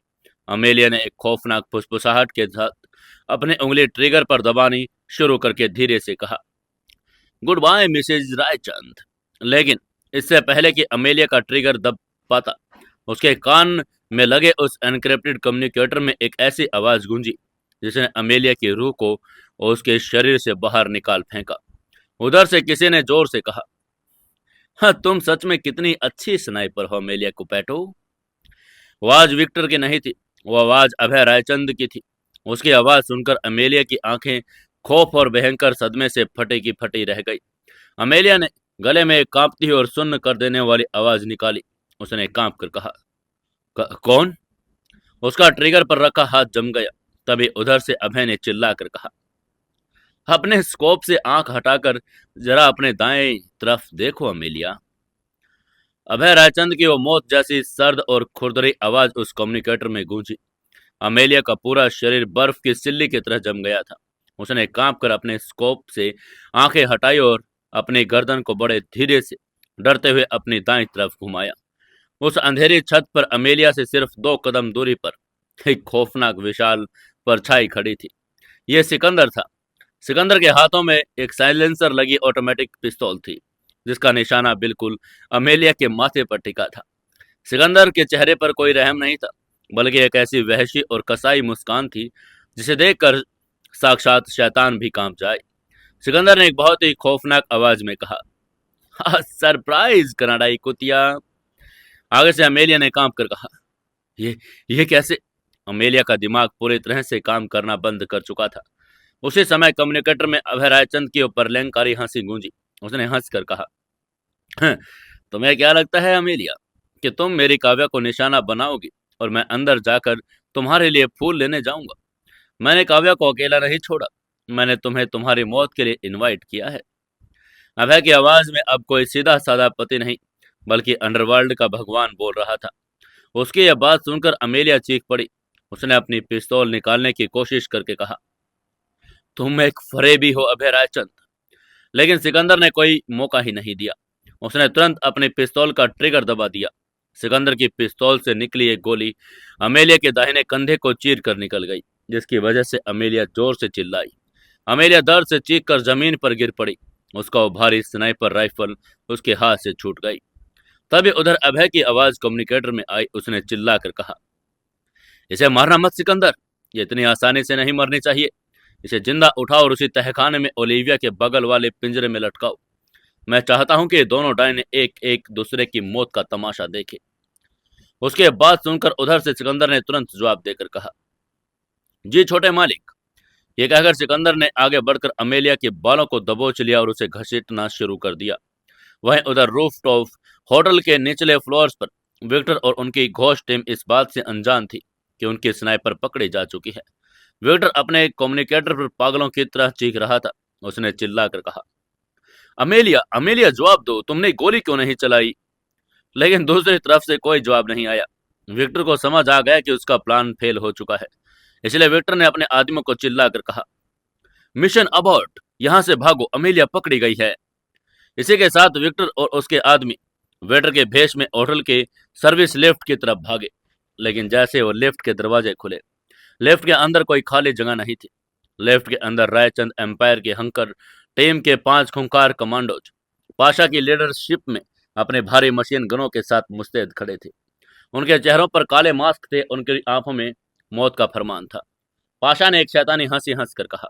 अमेलिया ने एक खौफनाक फुसफुसाहट के साथ अपनी उंगली ट्रिगर पर दबानी शुरू करके धीरे से कहा, गुड बाय मिसेज रायचंद। लेकिन इससे पहले कि अमेलिया का ट्रिगर दब पाता, उसके कान में लगे उस एनक्रिप्टेड कम्युनिकेटर में एक ऐसी आवाज गूंजी जिसने अमेलिया की रूह को उसके शरीर से बाहर निकाल फेंका। उधर से किसी ने जोर से कहा, हाँ, तुम सच में कितनी अच्छी स्नाइपर हो अमेलिया कुपैटो। आवाज विक्टर की नहीं थी, वो आवाज अभय रायचंद की थी। उसकी आवाज सुनकर अमेलिया की आंखें खौफ और भयंकर सदमे से फटी की फटी रह गई। अमेलिया ने गले में एक कांपती और सुन्न कर देने वाली आवाज निकाली। उसने कांप कर कहा, कौन? उसका ट्रिगर पर रखा हाथ जम गया। तभी उधर से अभय ने चिल्लाकर कहा, अपने स्कोप से आंख हटाकर जरा अपने दाएं तरफ देखो अमेलिया। अभय रायचंद की वो मौत जैसी सर्द और खुरदरी आवाज उस कम्युनिकेटर में गूंजी। अमेलिया का पूरा शरीर बर्फ की सिल्ली की तरह जम गया था। उसने कांप कर अपने स्कोप से आंखें हटाई और अपनी गर्दन को बड़े धीरे से डरते हुए अपनी दाईं तरफ घुमाया। उस अंधेरी छत पर अमेलिया से सिर्फ 2 कदम दूरी पर एक खौफनाक विशाल परछाई खड़ी थी। यह सिकंदर था। सिकंदर के हाथों में एक साइलेंसर लगी ऑटोमेटिक पिस्तौल थी जिसका निशाना बिल्कुल अमेलिया के माथे पर टिका था। सिकंदर के चेहरे पर कोई रहम नहीं था, बल्कि एक ऐसी वहशी और कसाई मुस्कान थी जिसे देखकर साक्षात शैतान भी कांप जाए। सिकंदर ने एक बहुत ही खौफनाक आवाज में कहा, सरप्राइज कनाडाई कुतिया। आगे से अमेलिया ने कांप कर कहा, ये कैसे? अमेलिया का दिमाग पूरी तरह से काम करना बंद कर चुका था। उसी समय कम्युनिकेटर में अभय रायचंद की प्रलयंकारी हंसी गूंजी। उसने हंस कर कहा, तुम्हें क्या लगता है अमेलिया कि तुम मेरी काव्या को निशाना बनाओगी और मैं अंदर जाकर तुम्हारे लिए फूल लेने जाऊंगा? मैंने काव्या को अकेला नहीं छोड़ा, मैंने तुम्हें तुम्हारी मौत के लिए इनवाइट किया है। अभय की आवाज में अब कोई सीधा साधा पति नहीं बल्कि अंडरवर्ल्ड का भगवान बोल रहा था। उसकी यह बात सुनकर अमेलिया चीख पड़ी। उसने अपनी पिस्तौल निकालने की कोशिश करके कहा, तुम एक फरेबी हो अभय रायचंद। लेकिन सिकंदर ने कोई मौका ही नहीं दिया। उसने तुरंत अपने पिस्तौल का ट्रिगर दबा दिया। सिकंदर की पिस्तौल से निकली एक गोली अमेलिया के दाहिने कंधे को चीर कर निकल गई, जिसकी वजह से अमेलिया जोर से चिल्लाई। अमेलिया दर्द से चीख कर जमीन पर गिर पड़ी। उसका वो भारी स्नाइपर राइफल उसके हाथ से छूट गई। तभी उधर अभय की आवाज कम्युनिकेटर में आई। उसने चिल्ला कर कहा, इसे मारना मत सिकंदर, ये इतनी आसानी से नहीं मरनी चाहिए। इसे जिंदा उठाओ और उसी तहखाने में ओलिविया के बगल वाले पिंजरे में लटकाओ। मैं चाहता हूं कि ये दोनों डायने एक एक दूसरे की मौत का तमाशा देखे। उसके बाद सुनकर उधर से सिकंदर ने तुरंत जवाब देकर कहा, जी छोटे मालिक। ये कहकर सिकंदर ने आगे बढ़कर अमेलिया के बालों को दबोच लिया और उसे घसीटना शुरू कर दिया। वहीं उधर रूफ टॉप होटल के निचले फ्लोर्स पर विक्टर और उनकी घोष टीम इस बात से अनजान थी कि उनकी स्नाइपर पकड़ी जा चुकी है। विक्टर अपने कम्युनिकेटर पर पागलों की तरह चीख रहा था। उसने चिल्लाकर कहा, अमेलिया, अमेलिया जवाब दो, तुमने गोली क्यों नहीं चलाई? लेकिन दूसरी तरफ से कोई जवाब नहीं आया। विक्टर को समझ आ गया कि उसका प्लान फेल हो चुका है। इसलिए विक्टर ने अपने आदमियों को चिल्लाकर कहा, मिशन अबॉर्ट, यहाँ से भागो, अमेलिया पकड़ी गई है। इसी के साथ विक्टर और उसके आदमी वेटर के भेष में होटल के सर्विस लिफ्ट की तरफ भागे। लेकिन जैसे वो लिफ्ट के दरवाजे खुले, लिफ्ट के अंदर कोई खाली जगह नहीं थी। लिफ्ट के अंदर रायचंद एम्पायर के हंकर टीम के 5 खूंखार कमांडोज पाशा की लीडरशिप में अपने भारी मशीन गनों के साथ मुस्तैद खड़े थे। उनके चेहरों पर काले मास्क थे, उनकी आंखों में मौत का फरमान था। पाशा ने एक शैतानी हंसी हंसकर कहा,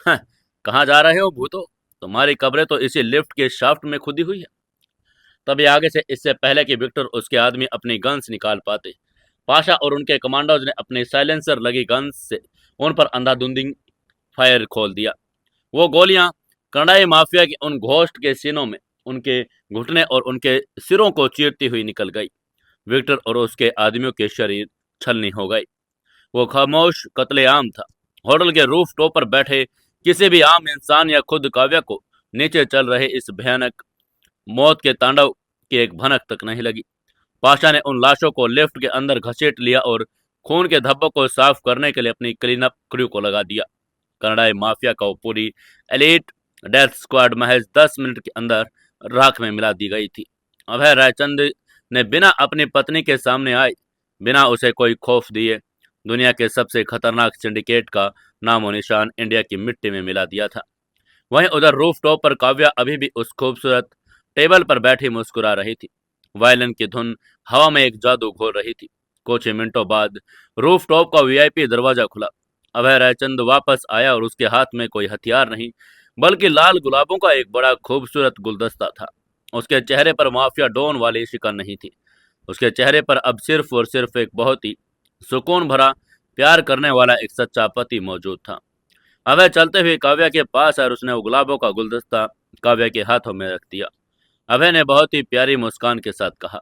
"हाँ, कहाँ जा रहे हो भूतो? तुम्हारी कब्रें तो इसी लिफ्ट के शाफ्ट में खुदी हुई है।" तभी आगे से, इससे पहले कि विक्टर उसके आदमी अपनी गन्स निकाल पाते, पाशा और उनके कमांडोज ने अपने साइलेंसर लगी गन्स से उन पर अंधाधुंधी फायर खोल दिया। वो गोलियां कनाडाई माफिया के उन घोस्ट के सीनों में उनके घुटने और उनके सिरों को चीरती हुई निकल गई। विक्टर और उसके आदमियों के शरीर छलनी हो गए। वो खामोश कत्लेआम था। होटल के रूफ टॉप पर बैठे किसी भी आम इंसान या खुद काव्या को नीचे चल रहे इस भयानक मौत के तांडव की एक भनक तक नहीं लगी। पाशा ने उन लाशों को लिफ्ट के अंदर घसीट लिया और खून के धब्बों को साफ करने के लिए अपनी क्लीन अप क्रू को लगा दिया। कनाडाई माफिया का वो पूरी एलीट डेथ स्क्वाड महज 10 मिनट के अंदर राख में मिला दी गई थी। अभय रायचंद ने बिना अपनी पत्नी के सामने आए, बिना उसे कोई खौफ दिए, दुनिया के सबसे खतरनाक सिंडिकेट का नामो निशान इंडिया की मिट्टी में मिला दिया था। वहीं उधर रूफ टॉप पर काव्या अभी भी उस खूबसूरत टेबल पर बैठी मुस्कुरा रही थी। वायलिन की धुन हवा में एक जादू घोल रही थी। कुछ ही मिनटों बाद रूफ टॉप का वीआईपी दरवाजा खुला। अभय रायचंद वापस आया और उसके हाथ में कोई हथियार नहीं, बल्कि लाल गुलाबों का एक बड़ा खूबसूरत गुलदस्ता था। उसके चेहरे पर माफिया डॉन वाली शिकन नहीं थी। उसके चेहरे पर अब सिर्फ और सिर्फ एक बहुत ही सुकून भरा प्यार करने वाला एक सच्चा पति मौजूद था। अभय चलते हुए काव्या के पास और उसने वो गुलाबों का गुलदस्ता काव्या के हाथों में रख दिया। अभय ने बहुत ही प्यारी मुस्कान के साथ कहा,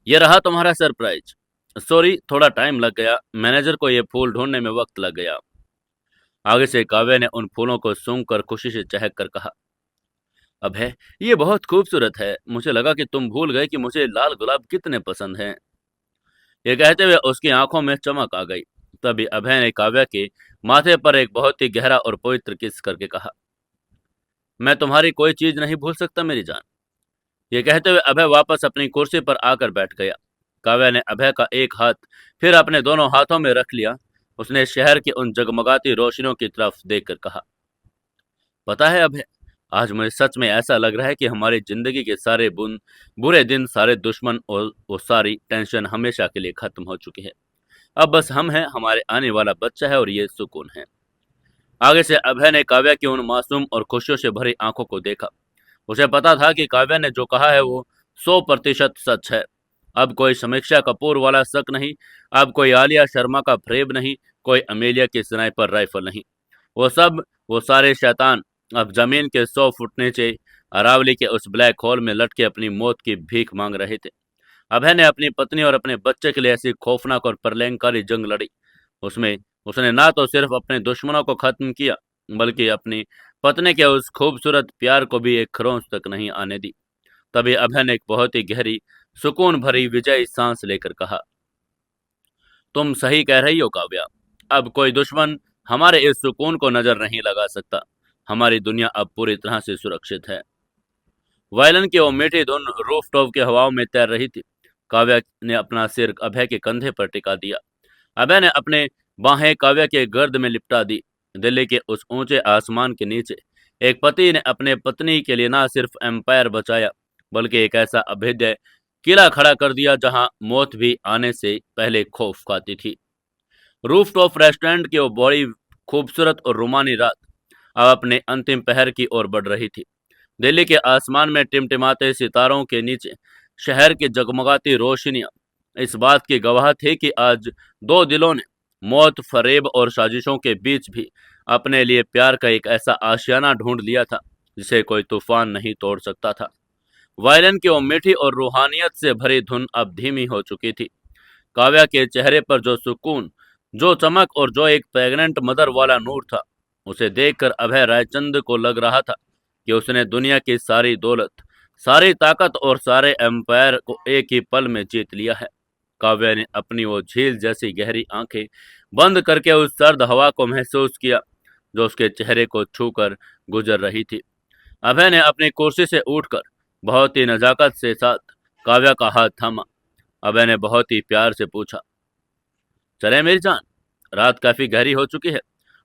यह रहा तुम्हारा सरप्राइज। सॉरी, थोड़ा टाइम लग गया, मैनेजर को ये फूल ढूंढने में वक्त लग गया। आगे से काव्या ने उन फूलों को सूंघ कर खुशी से चहक कर कहा, अभय, ये बहुत खूबसूरत है। मुझे लगा कि तुम भूल गए कि मुझे लाल गुलाब कितने पसंद हैं। ये कहते हुए उसकी आंखों में चमक आ गई। तभी अभय ने काव्या के माथे पर एक बहुत ही गहरा और पवित्र किस करके कहा, मैं तुम्हारी कोई चीज नहीं भूल सकता मेरी जान। ये कहते हुए अभय वापस अपनी कुर्सी पर आकर बैठ गया। काव्या ने अभय का एक हाथ फिर अपने दोनों हाथों में रख लिया। उसने शहर की उन जगमगाती रोशनियों की तरफ देखकर कहा, पता है अभय, आज मुझे सच में ऐसा लग रहा है कि हमारी जिंदगी के सारे बुरे दिन, सारे दुश्मन और वो सारी टेंशन हमेशा के लिए खत्म हो चुकी है। अब बस हम हैं, हमारे आने वाला बच्चा है और ये सुकून है। आगे से अभय ने काव्या की उन मासूम और खुशियों से भरी आंखों को देखा। उसे पता था कि काव्या ने जो कहा है वो 100% सच है। अब कोई समीक्षा कपूर वाला शक नहीं, अब कोई आलिया शर्मा का फ्रेब नहीं, कोई अमेलिया की स्नाइपर राइफल नहीं। वो सारे शैतान अब जमीन के 100 फुट नीचे अरावली के उस ब्लैक होल में लटके अपनी मौत की भीख मांग रहे थे। अभय ने अपनी पत्नी और अपने बच्चे के लिए ऐसी खौफनाक और प्रलयंकारी जंग लड़ी। उसमें उसने ना तो सिर्फ अपने दुश्मनों को खत्म किया, बल्कि अपनी पत्नी के उस खूबसूरत प्यार को भी एक खरोंच तक नहीं आने दी। तभी अभय ने एक बहुत ही गहरी, सुकून भरी विजयी सांस लेकर कहा, तुम सही कह रही हो काव्या। अब कोई दुश्मन हमारे इस सुकून को नजर नहीं लगा सकता। हमारी दुनिया अब पूरी तरह से सुरक्षित है। वायलिन की वो मीठी धुन रूफटॉप की हवाओं में तैर रही थी। काव्या ने अपना सिर अभय के कंधे पर टिका दिया। अभय ने अपने बाहें काव्या के गर्द में लिपटा दी। दिल्ली के उस ऊंचे आसमान के नीचे एक पति ने अपने पत्नी के लिए न सिर्फ एम्पायर बचाया, बल्कि एक ऐसा अभेद्य किला खड़ा कर दिया जहां मौत भी आने से पहले खौफ खाती थी। रूफटॉप रेस्टोरेंट की वो बड़ी खूबसूरत और रोमानी रात अब अपने अंतिम पहर की ओर बढ़ रही थी। दिल्ली के आसमान में टिमटिमाते सितारों के नीचे शहर की जगमगाती रोशनियां इस बात की गवाह थी कि आज दो दिलों ने मौत, फरेब और साजिशों के बीच भी अपने लिए प्यार का एक ऐसा आशियाना ढूंढ लिया था जिसे कोई तूफान नहीं तोड़ सकता था। वायलिन की वो मीठी और रूहानियत से भरी धुन अब धीमी हो चुकी थी। काव्या के चेहरे पर जो सुकून, जो चमक और जो एक प्रेग्नेंट मदर वाला नूर था, उसे देखकर अभय रायचंद को लग रहा था कि उसने दुनिया की सारी दौलत, सारी ताकत और सारे एम्पायर को एक ही पल में जीत लिया है। काव्या ने अपनी वो झील जैसी गहरी आंखें बंद करके उस सर्द हवा को महसूस किया जो उसके चेहरे को छूकर गुजर रही थी। अभय ने अपनी कुर्सी से उठकर बहुत ही नजाकत से साथ काव्या का हाथ थामा। अभय ने बहुत ही प्यार से पूछा, चले मेरी जान, रात काफी गहरी हो चुकी है।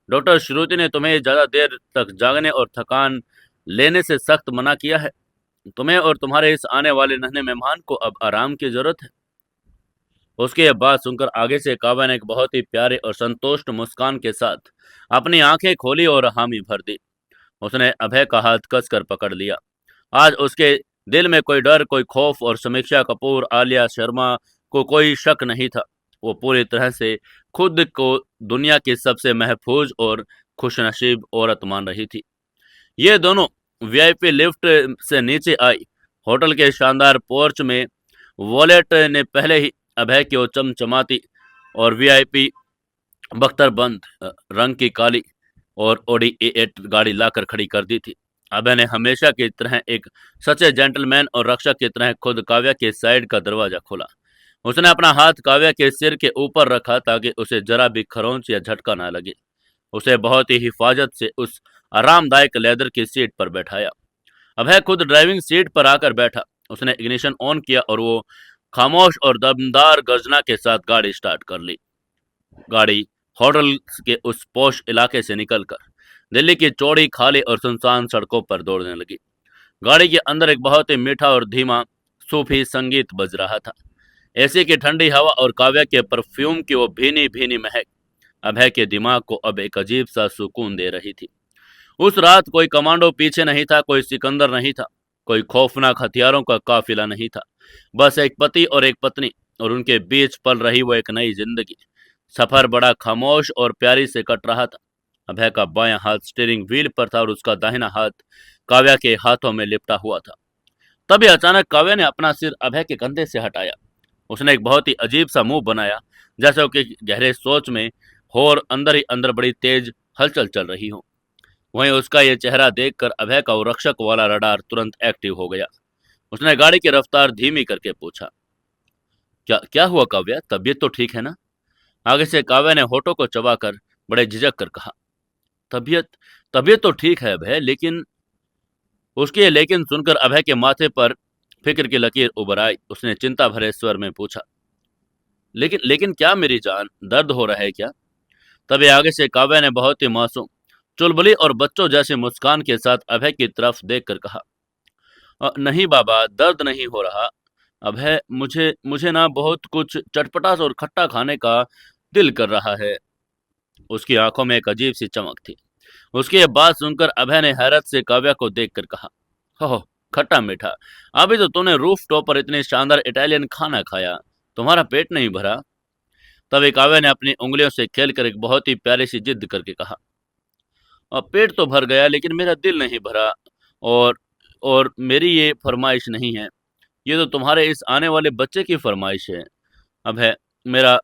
डॉक्टर श्रुति ने तुम्हें ज्यादा देर तक जागने और थकान लेने से सख्त मना किया है। तुम्हें और तुम्हारे इस आने वाले नन्हे मेहमान को अब आराम की जरूरत है। उसकी यह बात सुनकर आगे से काव्या ने एक बहुत ही प्यारे और संतुष्ट मुस्कान के साथ अपनी आंखें खोली और हामी भर दी। उसने अभय का हाथ कसकर पकड़ लिया। आज उसके दिल में कोई डर, कोई खौफ और समीक्षा कपूर, आलिया शर्मा को कोई शक नहीं था। वो पूरी तरह से खुद को दुनिया की सबसे महफूज और खुशनसीब औरत मान रही थी। ये दोनों वीआईपी लिफ्ट से नीचे आई। होटल के शानदार पोर्च में वॉलेट ने पहले ही अभय की वो चमचमाती और वीआईपी बख्तरबंद रंग की काली और ऑडी A8 गाड़ी लाकर खड़ी कर दी थी। अभय ने हमेशा की तरह एक सच्चे जेंटलमैन और रक्षक की तरह खुद काव्या के साइड का दरवाजा खोला। उसने अपना हाथ काव्या के सिर के ऊपर रखा ताकि उसे जरा भी खरोंच या झटका ना लगे। उसे बहुत ही हिफाजत से उस आरामदायक लेदर की सीट पर बैठाया। अभय खुद ड्राइविंग सीट पर आकर बैठा। उसने इग्निशन ऑन किया और वो खामोश और दमदार गर्जना के साथ गाड़ी स्टार्ट कर ली। गाड़ी होटल के उस पोश इलाके से निकलकर दिल्ली की चौड़ी, खाली और सुनसान सड़कों पर दौड़ने लगी। गाड़ी के अंदर एक बहुत ही मीठा और धीमा सूफी संगीत बज रहा था। एसी की ठंडी हवा और काव्या के परफ्यूम की वो भीनी भीनी महक अभय के दिमाग को अब एक अजीब सा सुकून दे रही थी। उस रात कोई कमांडो पीछे नहीं था, कोई सिकंदर नहीं था, कोई खौफनाक हथियारों का काफिला नहीं था। बस एक पति और एक पत्नी और उनके बीच पल रही वो एक नई जिंदगी। सफर बड़ा खामोश और प्यारी से कट रहा था। अभय का बायां हाथ स्टीयरिंग व्हील पर था और उसका दाहिना हाथ काव्या के हाथों में लिपटा हुआ था। तभी अचानक काव्या ने अपना सिर अभय के कंधे से हटाया। उसने एक बहुत ही अजीब सा मुंह बनाया, जैसे कि गहरे सोच में हो और अंदर ही अंदर बड़ी तेज हलचल चल रही हो। वहीं उसका यह चेहरा देखकर अभय का वो रक्षक वाला रडार तुरंत एक्टिव हो गया। उसने गाड़ी की रफ्तार धीमी करके पूछा, क्या क्या हुआ काव्या, तबीयत तो ठीक है ना? आगे से काव्या ने होठों को चबाकर बड़े झिझक कर कहा, तबीयत तबीयत तो ठीक है अभय, लेकिन उसके ये लेकिन सुनकर अभय के माथे पर फिक्र की लकीर उभर आई। उसने चिंता भरे स्वर में पूछा, लेकिन लेकिन क्या मेरी जान, दर्द हो रहा है क्या? तभी आगे से काव्या ने बहुत ही मासूम, चुलबुली और बच्चों जैसे मुस्कान के साथ अभय की तरफ देखकर कहा, नहीं बाबा, दर्द नहीं हो रहा। अभय, मुझे मुझे ना बहुत कुछ चटपटा और खट्टा खाने का दिल कर रहा है। उसकी आंखों में एक अजीब सी चमक थी। उसकी ये बात सुनकर अभय ने हैरत से काव्या को देखकर कहा, हो खट्टा मीठा, अभी तो तूने रूफ टॉप पर इतनी शानदार इटालियन खाना खाया, तुम्हारा पेट नहीं भरा? तभी काव्या ने अपनी उंगलियों से खेलकर एक बहुत ही प्यारी सी जिद करके कहा, पेट तो भर गया लेकिन मेरा दिल नहीं भरा। और और मेरी ये फरमाइश नहीं है, ये तो तुम्हारे इस आने वाले बच्चे की फरमाइश है। अभय, मेरा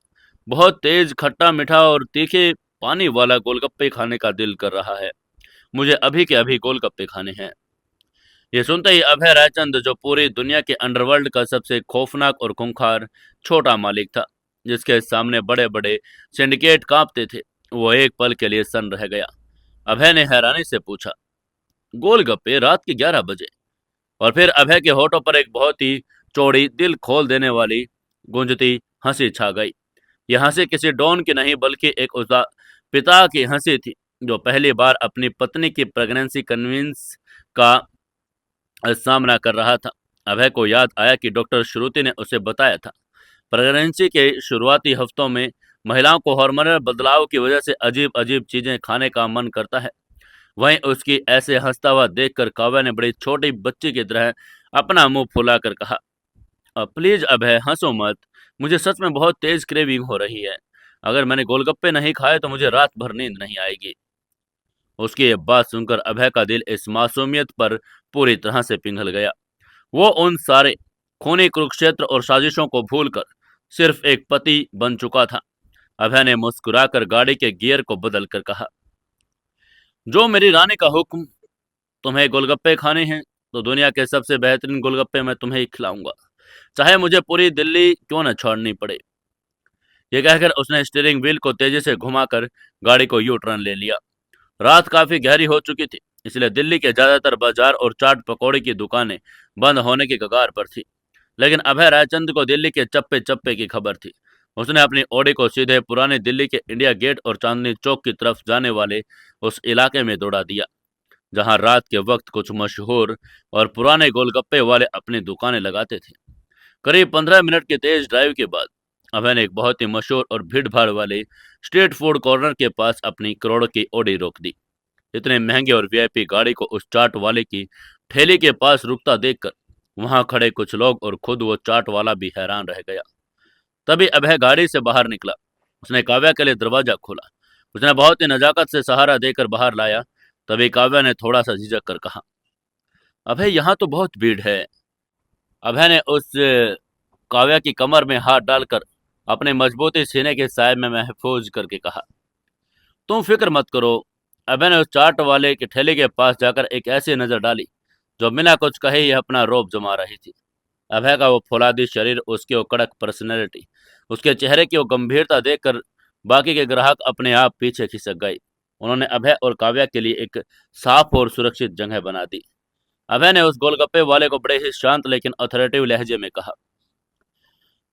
बहुत तेज खट्टा मीठा और तीखे पानी वाला गोलगप्पे खाने का दिल कर रहा है। मुझे अभी के अभी गोलगप्पे खाने हैं। ये सुनते ही अभय रायचंद, जो पूरी दुनिया के अंडरवर्ल्ड का सबसे खौफनाक और खूंखार छोटा मालिक था, जिसके सामने बड़े बड़े सिंडिकेट कांपते थे, वो एक पल के लिए सन्न रह गया। अभय ने हैरानी से पूछा, गोलगप्पे रात के 11 बजे? और फिर अभय के होठों पर एक बहुत ही चौड़ी, दिल खोल देने वाली गूंजती हंसी छा गई। यह हंसी किसी डॉन की नहीं बल्कि एक उसका पिता की हंसी थी, जो पहली बार अपनी पत्नी की प्रेगनेंसी कन्विंस का सामना कर रहा था। अभय को याद आया कि डॉक्टर श्रुति ने उसे बताया था, प्रेगनेंसी के शुरुआती हफ्तों में महिलाओं को हार्मोनल बदलाव की वजह से अजीब अजीब चीजें खाने का मन करता है। वहीं उसकी ऐसे हंसता हुआ देखकर काव्या ने बड़ी छोटी बच्ची की तरह अपना मुंह फुलाकर कहा, प्लीज अभय, हंसो मत, मुझे सच में बहुत तेज क्रेविंग हो रही है। अगर मैंने गोलगप्पे नहीं खाए तो मुझे रात भर नींद नहीं आएगी। उसकी ये बात सुनकर अभय का दिल इस मासूमियत पर पूरी तरह से पिघल गया। वो उन सारे खूनी कुरुक्षेत्र और साजिशों को भूलकर सिर्फ एक पति बन चुका था। अभय ने मुस्कुराकर गाड़ी के गियर को बदल कर कहा, जो मेरी रानी का हुक्म। तुम्हें गोलगप्पे खाने हैं तो दुनिया के सबसे बेहतरीन गोलगप्पे मैं तुम्हें ही खिलाऊंगा, चाहे मुझे पूरी दिल्ली क्यों न छोड़नी पड़े। ये कहकर उसने स्टीयरिंग व्हील को तेजी से घुमाकर गाड़ी को यू टर्न ले लिया। रात काफी गहरी हो चुकी थी, इसलिए दिल्ली के ज्यादातर बाजार और चाट पकौड़े की दुकानें बंद होने की कगार पर थी। लेकिन अभय रायचंद को दिल्ली के चप्पे चप्पे की खबर थी। उसने अपनी ऑडी को सीधे पुरानी दिल्ली के इंडिया गेट और चांदनी चौक की तरफ जाने वाले उस इलाके में दौड़ा दिया, जहां रात के वक्त कुछ मशहूर और पुराने गोलगप्पे वाले अपनी दुकानें लगाते थे। करीब 15 मिनट के तेज ड्राइव के बाद अभय ने एक बहुत ही मशहूर और भीड़ भाड़ वाले स्ट्रीट फूड कॉर्नर के पास अपनी करोड़ की ऑडी रोक दी। इतने महंगे और वीआईपी गाड़ी को उस चाट वाले की ठेली के पास रुकता देखकर वहां खड़े कुछ लोग और खुद वो चाट वाला भी हैरान रह गया। तभी अभय गाड़ी से बाहर निकला। उसने काव्या के लिए दरवाजा खोला। उसने बहुत ही नजाकत से सहारा देकर बाहर लाया। तभी काव्या ने थोड़ा सा झिझक कर कहा, अभय यहाँ तो बहुत भीड़ है। अभय ने उस काव्या की कमर में हाथ डालकर अपने मजबूती सीने के साय में महफूज करके कहा, तुम फिक्र मत करो। अभय ने उस चाट वाले के ठेले के पास जाकर एक ऐसी नजर डाली जो बिना कुछ कहे ही अपना रौब जमा रही थी। अभय का वो फौलादी शरीर, उसकी वो कड़क पर्सनैलिटी, उसके चेहरे की वो गंभीरता देखकर बाकी के ग्राहक अपने आप पीछे खिसक गए। उन्होंने अभय और काव्या के लिए एक साफ और सुरक्षित जगह बना दी। अभय ने उस गोलगप्पे वाले को बड़े ही शांत लेकिन अथॉरिटिव लहजे में कहा,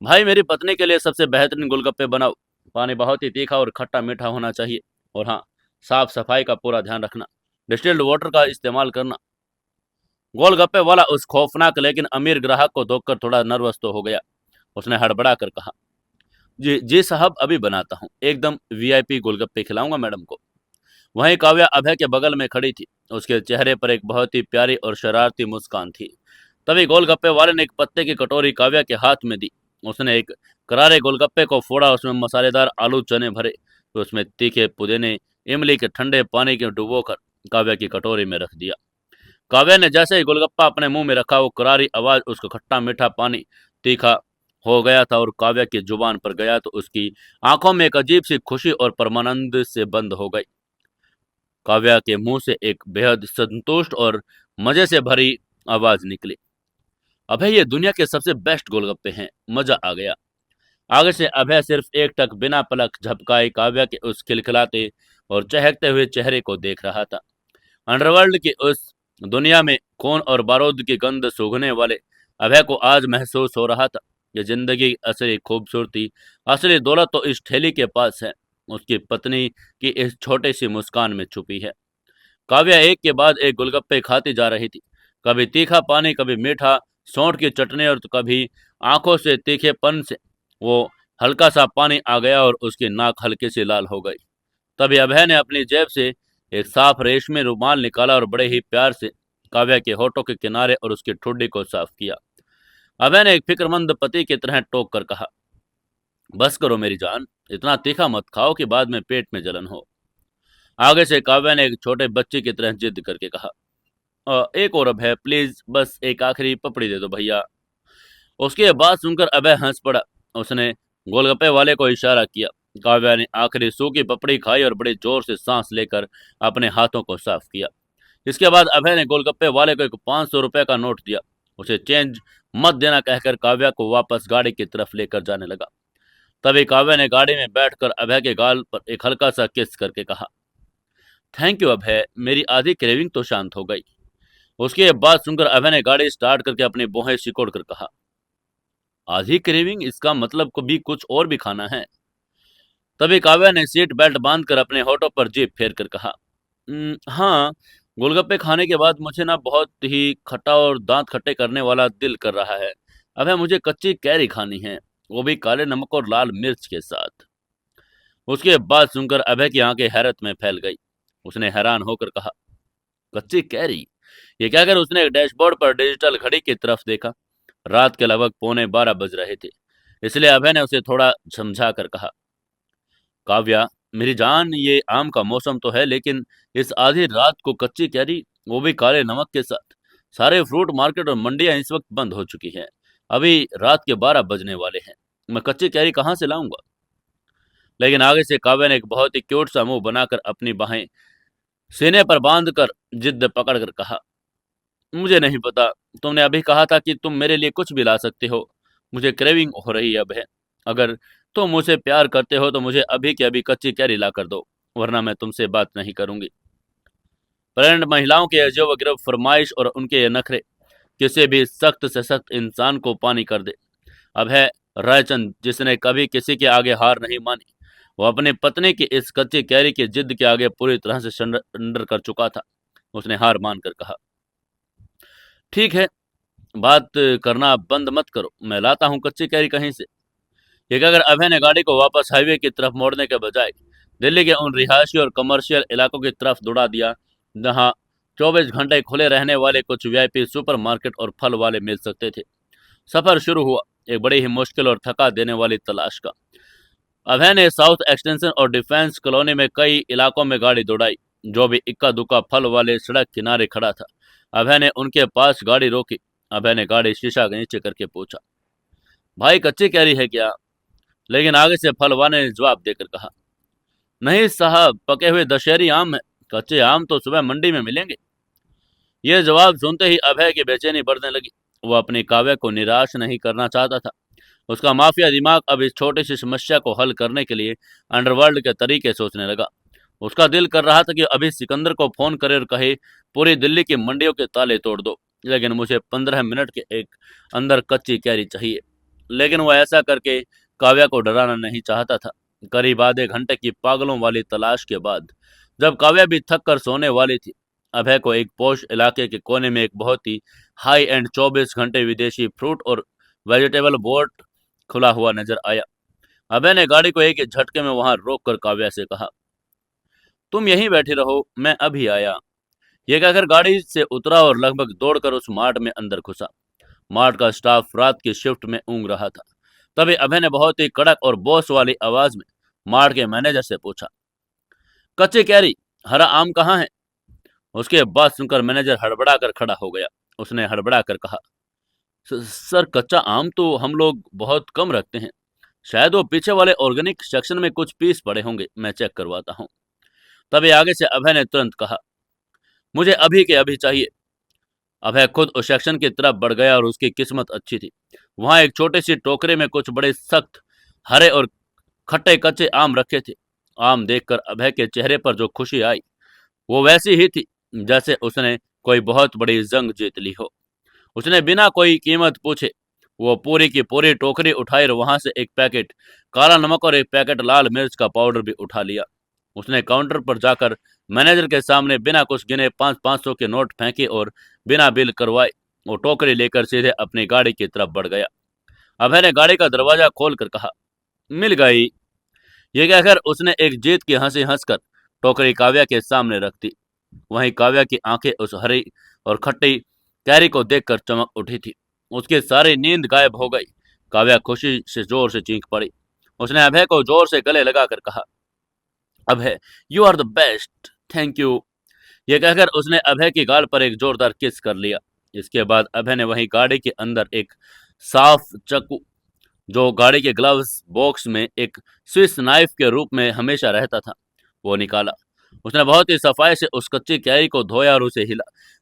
भाई मेरी पत्नी के लिए सबसे बेहतरीन गोलगप्पे बनाओ। पानी बहुत ही तीखा और खट्टा मीठा होना चाहिए, और हाँ, साफ सफाई का पूरा ध्यान रखना, डिस्टिल्ड वाटर का इस्तेमाल करना। गोलगप्पे वाला उस खौफनाक लेकिन अमीर ग्राहक को देखकर थोड़ा नर्वस तो हो गया। उसने हड़बड़ा कर कहा, जी जी साहब, अभी बनाता हूँ, एकदम वीआईपी गोलगप्पे खिलाऊंगा मैडम को। वहीं काव्या अभय के बगल में खड़ी थी। उसके चेहरे पर एक बहुत ही प्यारी और शरारती मुस्कान थी। तभी गोलगप्पे वाले ने एक पत्ते की कटोरी काव्या के हाथ में दी। उसने एक करारे गोलगप्पे को फोड़ा, उसमें मसालेदार आलू चने भरे, तो उसमें तीखे पुदीने इमली के ठंडे पानी के डुबोकर काव्या की कटोरी में रख दिया। काव्या ने जैसे ही गोलगप्पा अपने मुंह में रखा, वो करारी आवाज, उसका खट्टा मीठा पानी तीखा हो गया था और काव्या की जुबान पर गया तो उसकी आंखों में एक अजीब सी खुशी और परमानंद से बंद हो गई। काव्या के मुंह से एक बेहद संतुष्ट और मजे से भरी आवाज निकली, अभय ये दुनिया के सबसे बेस्ट गोलगप्पे हैं, मजा आ गया। आगे से अभय सिर्फ एक टक बिना पलक झपकाए काव्या के उस खिलखिलाते और चहकते हुए चेहरे को देख रहा था। अंडरवर्ल्ड की उस दुनिया में खून और बारूद की गंध सूंघने वाले अभय को आज महसूस हो रहा था कि जिंदगी की असली खूबसूरती, असली दौलत तो इस ठेली के पास है, उसकी पत्नी की इस छोटी सी मुस्कान में छुपी है। काव्या एक के बाद एक गोलगप्पे खाती जा रही थी। कभी तीखा पानी, कभी मीठा सौंठ की चटनी, और तो कभी आंखों से तीखेपन से वो हल्का सा पानी आ गया और उसकी नाक हल्की सी लाल हो गई। तभी अभय ने अपनी जेब से एक साफ रेशमी रुमाल निकाला और बड़े ही प्यार से काव्या के होठों के किनारे और उसकी ठुड्डी को साफ किया। अभय ने एक फिक्रमंद पति की तरह टोक कर कहा, बस करो मेरी जान, इतना तीखा मत खाओ कि बाद में पेट में जलन हो। आगे से काव्या ने एक छोटे बच्चे की तरह जिद करके कहा, एक और अभय प्लीज, बस एक आखिरी पपड़ी दे दो भैया। उसकी ये बात सुनकर अभय हंस पड़ा। उसने गोलगप्पे वाले को इशारा किया। काव्या ने आखिरी सूखी पपड़ी खाई और बड़े जोर से सांस लेकर अपने हाथों को साफ किया। इसके बाद अभय ने गोलगप्पे वाले को एक 500 रुपए का नोट दिया। उसे चेंज मत देना कहकर काव्या को वापस गाड़ी की तरफ लेकर जाने लगा। तभी काव्या ने गाड़ी में बैठकर अभय के गाल पर एक हल्का सा किस करके कहा, थैंक यू अभय, मेरी आधी क्रेविंग तो शांत हो गई। उसकी ये बात सुनकर अभय ने गाड़ी स्टार्ट करके अपनी भौहें सिकोड़ कर कहा, आधी क्रेविंग, इसका मतलब को भी कुछ और भी खाना है। तभी काव्या ने सीट बेल्ट बांधकर अपने होठों पर जीभ फेर कर कहा, हाँ, गोलगप्पे खाने के बाद मुझे ना बहुत ही खट्टा और दांत खट्टे करने वाला दिल कर रहा है। अबे मुझे कच्ची कैरी खानी है, वो भी काले नमक और लाल मिर्च के साथ। उसके बाद सुनकर अभय की आंखें हैरत में फैल गई। उसने हैरान होकर कहा, कच्ची कैरी? ये कहकर उसने एक डैशबोर्ड पर डिजिटल घड़ी की तरफ देखा। रात के लगभग 11:15 बज रहे थे, इसलिए अभय ने उसे थोड़ा समझा कर कहा, काव्या मेरी जान, ये आम का मौसम तो है, लेकिन इस आधी रात को कच्ची कैरी, वो भी काले नमक के साथ? सारे फ्रूट मार्केट और मंडियां इस वक्त बंद हो चुकी हैं। अभी रात के 12 बजने वाले हैं, मैं कच्ची कैरी कहाँ से लाऊंगा? लेकिन आगे से काव्या ने एक बहुत ही क्यूट सा मुंह बनाकर अपनी बाहें सीने पर बांधकर जिद पकड़कर कहा, मुझे नहीं पता। तुमने अभी कहा था कि तुम मेरे लिए कुछ भी ला सकते हो। मुझे क्रेविंग हो रही है अब है। अगर तुम मुझसे प्यार करते हो तो मुझे अभी के अभी कच्ची कैरी ला कर दो, वरना मैं तुमसे बात नहीं करूंगी। प्रेग्नेंट महिलाओं के अजब व गिरफ्त फरमाइश और उनके ये नखरे किसी भी सख्त से सख्त इंसान को पानी कर दे। अब है रायचंद, जिसने कभी किसी के आगे हार नहीं मानी, वो अपनी पत्नी की इस कच्ची कैरी की जिद के आगे पूरी तरह से सरेंडर कर चुका था। उसने हार मानकर कहा, ठीक है, बात करना बंद मत करो, मैं लाता हूँ कच्ची कैरी कहीं से। ये कहकर अभय ने गाड़ी को वापस हाईवे की तरफ मोड़ने के बजाय दिल्ली के उन रिहायशी और कमर्शियल इलाकों की तरफ दौड़ा दिया जहां 24 घंटे खुले रहने वाले कुछ वीआईपी सुपरमार्केट और फल वाले मिल सकते थे। सफर शुरू हुआ एक बड़ी ही मुश्किल और थका देने वाली तलाश का। अभय ने साउथ एक्सटेंशन और डिफेंस कॉलोनी में कई इलाकों में गाड़ी दौड़ाई। जो भी इक्का दुक्का फल वाले सड़क किनारे खड़ा था, अभय ने उनके पास गाड़ी रोकी। अभय ने गाड़ी शीशा नीचे करके पूछा, भाई कच्ची कैरी है क्या? लेकिन आगे से फल वाले ने जवाब देकर कहा, नहीं साहब, पके हुए दशहरी आम है। कच्चे आम तो सुबह मंडी में मिलेंगे। यह जवाब सुनते ही अभय की बेचैनी बढ़ने लगी। वो अपनी काव्य को निराश नहीं करना चाहता था। उसका माफिया दिमाग अब इस छोटी सी समस्या को हल करने के लिए अंडरवर्ल्ड के तरीके सोचने लगा। उसका दिल कर रहा था कि अभी सिकंदर को फोन करे और कहे, पूरी दिल्ली की मंडियों के ताले तोड़ दो, लेकिन मुझे 15 मिनट के एक अंदर कच्ची कैरी चाहिए। लेकिन वो ऐसा करके काव्या को डराना नहीं चाहता था। करीब आधे घंटे की पागलों वाली तलाश के बाद जब काव्या भी थक कर सोने वाली थी, अभय को एक पॉश इलाके के कोने में एक बहुत ही हाई एंड 24 घंटे विदेशी फ्रूट और वेजिटेबल बोर्ड खुला हुआ नजर आया। अभय ने गाड़ी को एक ही झटके में वहां रोककर काव्या से कहा, तुम यहीं बैठी रहो, मैं अभी आया। यह कहकर गाड़ी से उतरा और लगभग दौड़कर उस मार्ट में अंदर घुसा। मार्ट का स्टाफ रात की शिफ्ट में ऊँग रहा था। तभी अभय ने बहुत ही कड़क और बॉस वाली आवाज में मार्ट के मैनेजर से पूछा, कच्ची कैरी, हरा आम कहाँ है? उसके बाद सुनकर मैनेजर हड़बड़ा कर खड़ा हो गया। उसने हड़बड़ा कर कहा, सर कच्चा आम तो हम लोग बहुत कम रखते हैं। शायद वो पीछे वाले ऑर्गेनिक सेक्शन में कुछ पीस पड़े होंगे, मैं चेक करवाता हूँ। तभी आगे से अभय ने तुरंत कहा, मुझे अभी के अभी चाहिए। अभय खुद उस सेक्शन की तरफ बढ़ गया और उसकी किस्मत अच्छी थी। वहां एक छोटी सी टोकरी में कुछ बड़े सख्त हरे और खट्टे कच्चे आम रखे थे। आम देखकर अभय के चेहरे पर जो खुशी आई वो वैसी ही थी जैसे उसने कोई बहुत बड़ी जंग जीत ली हो। उसने बिना कोई कीमत पूछे वो पूरी की पूरी टोकरी उठाई और वहां से एक पैकेट काला नमक और एक पैकेट लाल मिर्च का पाउडर भी उठा लिया। उसने काउंटर पर जाकर मैनेजर के सामने बिना कुछ गिने 500 के नोट फेंके और बिना बिल करवाए वो टोकरी लेकर सीधे अपनी गाड़ी की तरफ बढ़ गया। अभय ने गाड़ी का दरवाजा खोलकर कहा, मिल गई। ये कहकर उसने एक जीत की हंसी हंसकर टोकरी काव्या के सामने रख दी। वहीं काव्या की आंखें उस हरी और खट्टी कैरी को देखकर चमक उठी थी। उसकी सारी नींद गायब हो गई। काव्या खुशी से जोर से चीख पड़ी। उसने अभय को जोर से गले लगाकर कहा, Abhay, you are the best, thank you. यह कहकर उसने अभय की गाल पर एक जोरदार किस कर लिया। इसके बाद अभय ने वहीं गाड़ी के अंदर एक साफ चाकू, जो गाड़ी के ग्लव्स बॉक्स में एक स्विस नाइफ के रूप में हमेशा रहता था, वो निकाला। उसने बहुत ही सफाई से उस कच्ची कैरी को धोया और उसे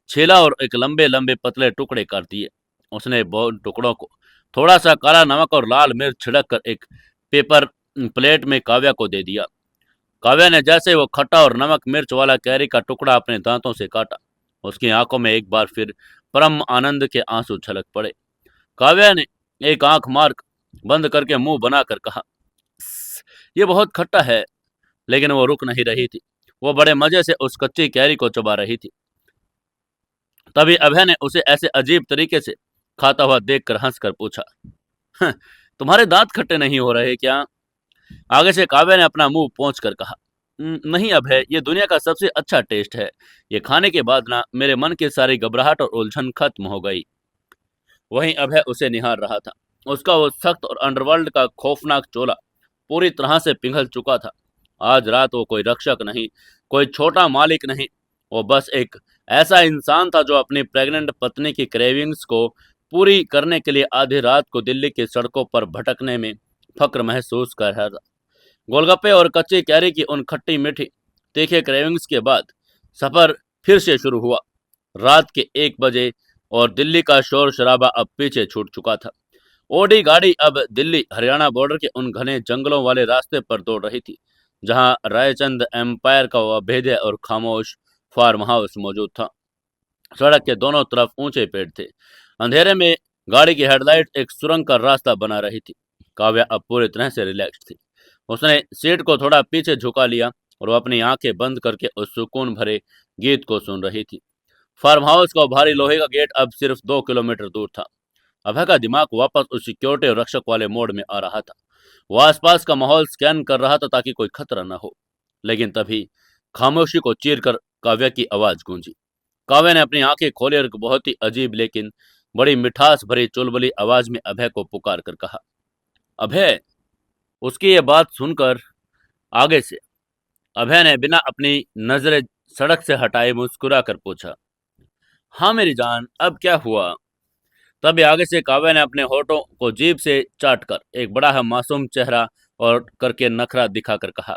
छीला और एक लंबे लंबे पतले टुकड़े कर दिए। उसने बहुत टुकड़ों को थोड़ा सा काला नमक और लाल मिर्च छिड़क कर एक पेपर प्लेट में काव्या को दे दिया। काव्या ने जैसे वो खट्टा और नमक मिर्च वाला कैरी का टुकड़ा अपने दांतों से काटा, उसकी आंखों में एक बार फिर परम आनंद के आंसू छलक पड़े। काव्या ने एक आंख मार बंद करके मुंह बनाकर कहा, ये बहुत खट्टा है। लेकिन वो रुक नहीं रही थी। वो बड़े मजे से उस कच्ची कैरी को चबा रही थी। तभी अभय ने उसे ऐसे अजीब तरीके से खाता हुआ देखकर हंसकर पूछा, "हं, तुम्हारे दांत खट्टे नहीं हो रहे क्या?" आगे से काव्या ने अपना मुंह पोंछ कर कहा, नहीं अभय, ये दुनिया का सबसे अच्छा टेस्ट है। ये खाने के बाद ना मेरे मन की सारी घबराहट और उलझन खत्म हो गई। वहीं अभय उसे निहार रहा था। उसका वो सख्त और अंडरवर्ल्ड का खौफनाक चोला पूरी तरह से पिघल चुका था। आज रात वो कोई रक्षक नहीं, कोई छोटा मालिक नहीं, वो बस एक ऐसा इंसान था जो अपनी प्रेग्नेंट पत्नी की क्रेविंग्स को पूरी करने के लिए आधी रात को दिल्ली की सड़कों पर भटकने में फक्र महसूस कर रहा था। गोलगप्पे और कच्ची कैरी की उन खट्टी मीठी तीखे क्रेविंग्स के बाद सफर फिर से शुरू हुआ। रात के 1 बजे और दिल्ली का शोर शराबा अब पीछे छूट चुका था। ओडी गाड़ी अब दिल्ली हरियाणा बॉर्डर के उन घने जंगलों वाले रास्ते पर दौड़ रही थी जहां रायचंद एम्पायर का वह भेदिया और खामोश फार्म हाउस मौजूद था। सड़क के दोनों तरफ ऊंचे पेड़ थे। अंधेरे में गाड़ी की हेडलाइट एक सुरंग का रास्ता बना रही थी। काव्या अब पूरी तरह से रिलैक्स थी। उसने सीट को थोड़ा पीछे झुका लिया और वो अपनी आंखें बंद करके उस सुकून भरे गीत को सुन रही थी। फार्म हाउस का भारी लोहे का गेट अब सिर्फ 2 किलोमीटर दूर था। अभय का दिमाग वापस उस सिक्योरिटी और रक्षक वाले मोड में आ रहा था। वो आसपास का माहौल स्कैन कर रहा था ताकि कोई खतरा न हो। लेकिन तभी खामोशी को चीर कर काव्या की आवाज गूंजी। काव्या ने अपनी आंखें खोली और एक बहुत ही अजीब लेकिन बड़ी मिठास भरी चुलबुली आवाज में अभय को पुकार कर कहा, अभय। उसकी ये बात सुनकर आगे से अभय ने बिना अपनी नजरें सड़क से हटाए मुस्कुरा कर पूछा, हाँ मेरी जान, अब क्या हुआ? तभी आगे से काव्या ने अपने होठों को जीभ से चाट कर एक बड़ा है मासूम चेहरा और करके नखरा दिखाकर कहा,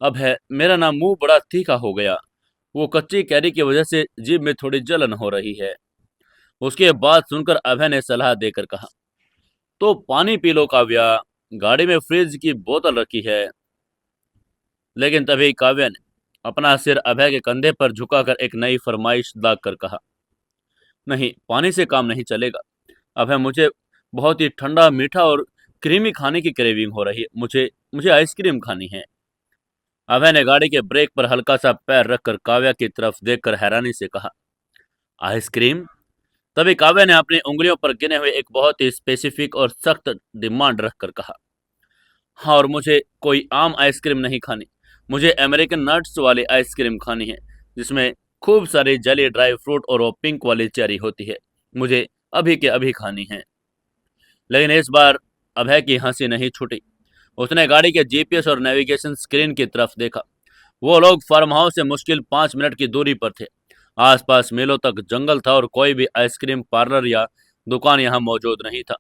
अभय, मेरा ना मुंह बड़ा तीखा हो गया। वो कच्ची कैरी की वजह से जीभ में थोड़ी जलन हो रही है। उसके बाद सुनकर अभय ने सलाह देकर कहा, तो पानी पी लो काव्या, गाड़ी में फ्रिज की बोतल रखी है। लेकिन तभी काव्या ने अपना सिर अभय के कंधे पर झुकाकर एक नई फरमाइश दाग कर कहा, नहीं, पानी से काम नहीं चलेगा। अभय, मुझे बहुत ही ठंडा मीठा और क्रीमी खाने की क्रेविंग हो रही है। मुझे मुझे आइसक्रीम खानी है। अभय ने गाड़ी के ब्रेक पर हल्का सा पैर रखकर काव्या की तरफ देखकर हैरानी से कहा, आइसक्रीम? तभी काव्या ने अपनी उंगलियों पर गिने हुए एक बहुत ही स्पेसिफिक और सख्त डिमांड रखकर कहा, हाँ, और मुझे कोई आम आइसक्रीम नहीं खानी। मुझे अमेरिकन नट्स वाली आइसक्रीम खानी है जिसमें खूब सारी जली ड्राई फ्रूट और वो पिंक वाली चेरी होती है। मुझे अभी के अभी खानी है। लेकिन इस बार अभय की हंसी नहीं छूटी। उसने गाड़ी के जीपीएस और नेविगेशन स्क्रीन की तरफ देखा। वो लोग फार्म हाउस से मुश्किल 5 मिनट की दूरी पर थे। आसपास मीलों तक जंगल था और कोई भी आइसक्रीम पार्लर या दुकान यहाँ मौजूद नहीं था।